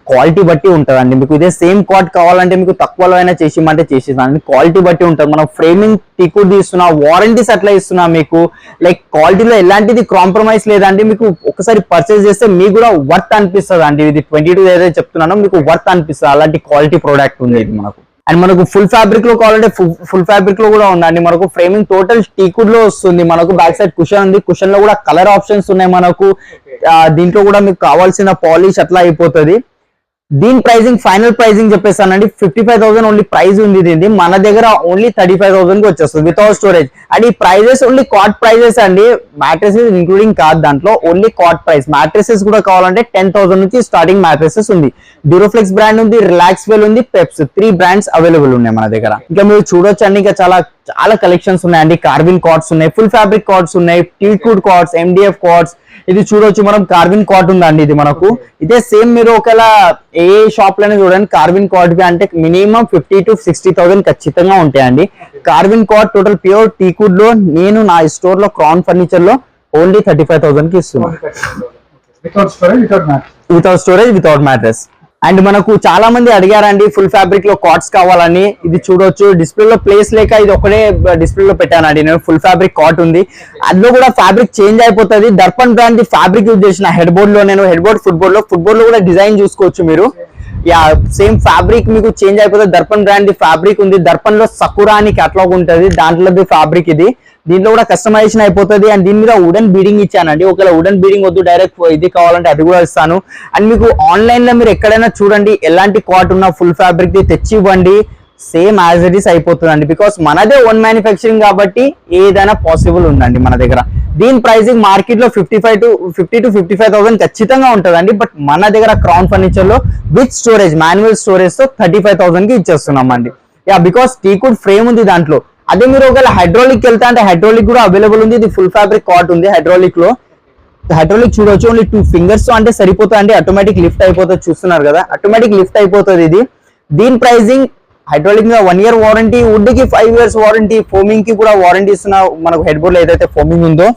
క్వాలిటీ బట్టి ఉంటుందండి. మీకు ఇదే సేమ్ కాట్ కావాలంటే మీకు తక్కువలో అయినా చేసిమంటే చేసేదాన్ని. క్వాలిటీ బట్టి ఉంటుంది. మనం ఫ్రేమింగ్ టికెట్ తీస్తున్నా, వారంటీస్ అట్లా ఇస్తున్నా మీకు. లైక్ క్వాలిటీలో ఎలాంటిది కాంప్రమైజ్ లేదండి. మీకు ఒకసారి పర్చేస్ చేస్తే మీకు కూడా వర్త్ అనిపిస్తుంది అండి. ఇది 22 ఏదైతే చెప్తున్నానో మీకు వర్త్ అనిపిస్తుంది. అలాంటి క్వాలిటీ ప్రోడక్ట్ ఉంది ఇది మనకు. అండ్ మనకు ఫుల్ ఫ్యాబ్రిక్ లో కావాలంటే ఫుల్ ఫ్యాబ్రిక్ లో కూడా ఉందండి. మనకు ఫ్రేమింగ్ టోటల్ టీకుడ్ లో వస్తుంది. మనకు బ్యాక్ సైడ్ కుషన్ ఉంది. కుషన్ లో కూడా కలర్ ఆప్షన్స్ ఉన్నాయి మనకు. దీంట్లో కూడా మీకు కావాల్సిన పాలిష్ అట్లా అయిపోతుంది. దీని ప్రైజింగ్ ఫైనల్ ప్రైజింగ్ చెప్పేస్తానండి. 55,000 ఓన్లీ ప్రైస్ ఉంది. దీన్ని మన దగ్గర ఓన్లీ 35,000 కి వచ్చేస్తుంది వితౌట్ స్టోరేజ్. అండ్ ఈ ప్రైజెస్ ఓన్లీ కాట్ ప్రైజెస్ అండి. మ్యాట్రెసెస్ ఇంక్లూడింగ్ కాదు దాంట్లో. Only cot price. మ్యాట్రెసెస్ కూడా కావాలంటే 10,000 నుంచి స్టార్టింగ్ మ్యాట్రెసెస్ ఉంది. డ్యూరోఫ్లెక్స్ బ్రాండ్ ఉంది, రిలాక్స్ వెల్ ఉంది, పెప్స్ 3 బ్రాండ్స్ అవైలబుల్ ఉన్నాయి మన దగ్గర. ఇంకా మీరు చూడొచ్చు అండి, ఇంకా చాలా కలెక్షన్స్ ఉన్నాయండి. కార్విన్ కార్డ్స్ ఉన్నాయి, ఫుల్ ఫ్యాబ్రిక్ కార్డ్స్ ఉన్నాయి, టీకుడ్ కార్డ్స్, MDF కార్డ్స్. ఇది చూడొచ్చు మనం. కార్విన్ కాట్ ఉందండి ఇది మనకు. ఇదే సేమ్ మీరు ఒకవేళ ఏ షాప్ లోనే చూడండి కార్విన్ కాట్ అంటే మినిమం 50,000 to 60,000 ఖచ్చితంగా ఉంటాయండి. Carving cot total pure teakwood లో నేను నా స్టోర్ లో క్రౌన్ ఫర్నిచర్ లో ఓన్లీ 35,000 కి ఇస్తున్నాను. Without storage, without mattress. And మనకు చాలా మంది అడిగారండి ఫుల్ ఫ్యాబ్రిక్ లో కాట్స్ కావాలని. ఇది చూడొచ్చు. డిస్ప్లే లో ప్లేస్ లేక ఇది ఒకటే డిస్ప్లే లో పెట్టానండి నేను. ఫుల్ ఫ్యాబ్రిక్ కాట్ ఉంది. అందులో కూడా ఫ్యాబ్రిక్ చేంజ్ అయిపోతుంది. Darpan brand the fabric use చేసిన హెడ్ బోర్డ్ లో నేను. హెడ్ బోర్డ్, ఫుట్ బోర్డ్ లో కూడా డిజైన్ చూసుకోవచ్చు మీరు. సేమ్ ఫ్యాబ్రిక్ మీకు చేంజ్ అయిపోతుంది. దర్పన్ బ్రాండ్ ది ఫ్యాబ్రిక్ ఉంది. దర్పన్ లో సకురా అని కేటలాగ్ ఉంటుంది. దాంట్లో ఫ్యాబ్రిక్ ఇది. దీంట్లో కూడా కస్టమైజేషన్ అయిపోతుంది. అండ్ దీని మీద వుడెన్ బీడింగ్ ఇచ్చానండి. ఒకవేళ వుడెన్ బీడింగ్ వద్దు, డైరెక్ట్ ఇది కావాలంటే అది కూడా ఇస్తాను. అండ్ మీకు ఆన్లైన్ లో మీరు ఎక్కడైనా చూడండి, ఎలాంటి కాట్ ఉన్న ఫుల్ ఫ్యాబ్రిక్ ది తెచ్చి ఇవ్వండి. సేమ్ యాజ్ ఇట్ ఈస్ అయిపోతుందండి. బికాస్ మనదే ఓన్ మ్యానుఫ్యాక్చరింగ్ కాబట్టి ఏదైనా పాసిబుల్ ఉందండి మన దగ్గర. దీని ప్రైసింగ్ మార్కెట్ లో 50 to 55,000 ఖచ్చితంగా ఉంటుందండి. బట్ మన దగ్గర క్రౌన్ ఫర్నిచర్ లో విత్ స్టోరేజ్, మాన్యువల్ స్టోరేజ్ తో 35,000 కి ఇచ్చేస్తున్నాం అండి. యా, బికాస్ టీకుడ్ ఫ్రేమ్ ఉంది దాంట్లో. అదే మీరు ఒకవేళ హైడ్రాలిక్ వెళ్తా అంటే హైడ్రాలిక్ కూడా అవైలబుల్ ఉంది. ఇది ఫుల్ ఫ్యాబ్రిక్ కాట్ ఉంది హైడ్రాలిక్ లో. హైడ్రాలిక్ చూడొచ్చు, ఓన్లీ 2 fingers అంటే సరిపోతుంది అండి. ఆటోమేటిక్ లిఫ్ట్ అయిపోతుంది, చూస్తున్నారు కదా, ఆటోమేటిక్ లిఫ్ట్ అయిపోతుంది ఇది. దీని ప్రైసింగ్ హైడ్రాలిక్ మీద 1 year వారంటీ, వుడ్ కి 5 years వారంటీ, ఫోమింగ్ కి కూడా వారంటీ ఇస్తున్న మనకు హెడ్ బోర్డ్ లో ఏదైతే ఫోమింగ్ ఉందో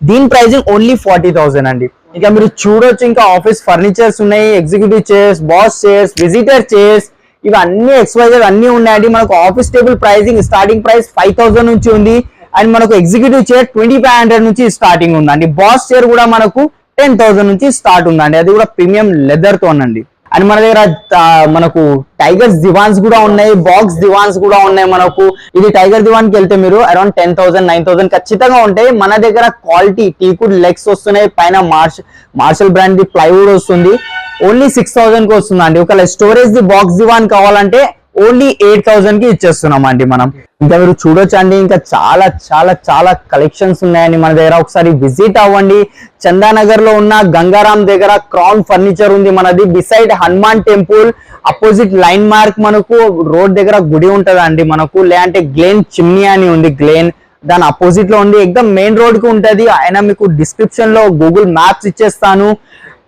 దీని ప్రైసింగ్ ఓన్లీ 40,000 అండి. ఇంకా మీరు చూడొచ్చు, ఇంకా ఆఫీస్ ఫర్నిచర్స్ ఉన్నాయి, executive chairs, boss chairs, visitor chairs, ఇవి అన్ని XYZ అన్ని ఉన్నాయండి. మనకు office table pricing starting price 5,000 నుంచి ఉంది. అండ్ మనకు ఎగ్జిక్యూటివ్ చైర్ 2,500 నుంచి స్టార్టింగ్ ఉందండి. బాస్ చైర్ కూడా మనకు 10,000 నుంచి స్టార్ట్ ఉందండి. అది కూడా ప్రీమియం లెదర్ తో అండి. అండ్ మన దగ్గర మనకు టైగర్స్ దివాన్స్ కూడా ఉన్నాయి, బాక్స్ దివాన్స్ కూడా ఉన్నాయి మనకు. ఇది టైగర్ దివాన్ కి వెళ్తే మీరు అరౌండ్ 10,000 9,000 ఖచ్చితంగా ఉంటాయి. మన దగ్గర క్వాలిటీ టీకుడ్ లెగ్స్ వస్తున్నాయి, పైన మార్షల్ బ్రాండ్ ది ప్లైవుడ్ వస్తుంది. ఓన్లీ 6,000 కి వస్తుందండి. ఒకవేళ స్టోరేజ్ ది బాక్స్ దివాన్ కావాలంటే ఓన్లీ 8,000 కి ఇచ్చేస్తున్నాం అండి మనం. ఇంకా మీరు చూడొచ్చు అండి, ఇంకా చాలా చాలా చాలా కలెక్షన్స్ ఉన్నాయండి మన దగ్గర. ఒకసారి విజిట్ అవ్వండి. చందానగర్ లో ఉన్న గంగారాం దగ్గర క్రౌన్ ఫర్నిచర్ ఉంది మనది. Beside Hanuman temple opposite line mark మనకు రోడ్ దగ్గర గుడి ఉంటదండి మనకు. లేదంటే గ్లేన్ చిమ్నీ అని ఉంది, గ్లేన్ దాని అపోజిట్ లో ఉంది. ఎక్దమ్ మెయిన్ రోడ్ కి ఉంటది. ఆయన మీకు డిస్క్రిప్షన్ లో గూగుల్ మ్యాప్స్ ఇచ్చేస్తాను.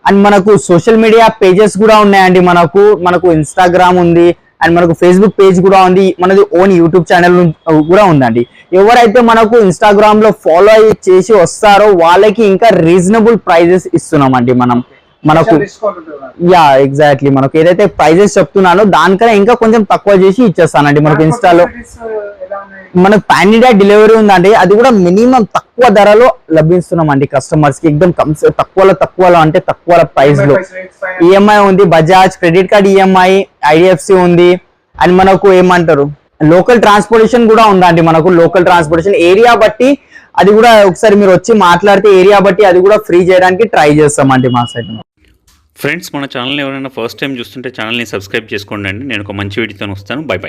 అండ్ మనకు సోషల్ మీడియా పేజెస్ కూడా ఉన్నాయండి మనకు ఇన్స్టాగ్రామ్ ఉంది, అండ్ మనకు ఫేస్బుక్ పేజ్ కూడా ఉంది. మనది ఓన్ యూట్యూబ్ ఛానల్ కూడా ఉందండి. ఎవరైతే మనకు ఇన్స్టాగ్రామ్ లో ఫాలో చేసి వస్తారో వాళ్ళకి ఇంకా రీజనబుల్ ప్రైజెస్ ఇస్తున్నామండి మనకు. Yeah, exactly. మనకు ఏదైతే ప్రైజెస్ చెప్తున్నానో దానికన్నా ఇంకా కొంచెం తక్కువ చేసి ఇచ్చేస్తానండి. మనకు ఇన్స్టాలో మనకు పాన్ ఇండియా డెలివరీ ఉందండి. అది కూడా మినిమం తక్కువ ధరలో లభిస్తున్నాం అండి కస్టమర్స్ కి. ఎక్దమ్ తక్కువలో అంటే తక్కువ ప్రైస్ లో. ఈఎంఐ ఉంది, Bajaj credit card EMI, IDFC ఉంది. అండ్ మనకు ఏమంటారు లోకల్ ట్రాన్స్పోర్టేషన్ కూడా ఉందండి మనకు. లోకల్ ట్రాన్స్పోర్టేషన్ ఏరియా బట్టి అది కూడా ఒకసారి మీరు వచ్చి మాట్లాడితే ఏరియా బట్టి అది కూడా ఫ్రీ చేయడానికి ట్రై చేస్తామండి మా సైడ్. ఫ్రెండ్స్, మన ఛానల్ని ఎవరైనా ఫస్ట్ టైం చూస్తుంటే ఛానల్ని సబ్స్క్రైబ్ చేసుకోండి అండి. నేను ఒక మంచి వీడియోతో వస్తాను. By by.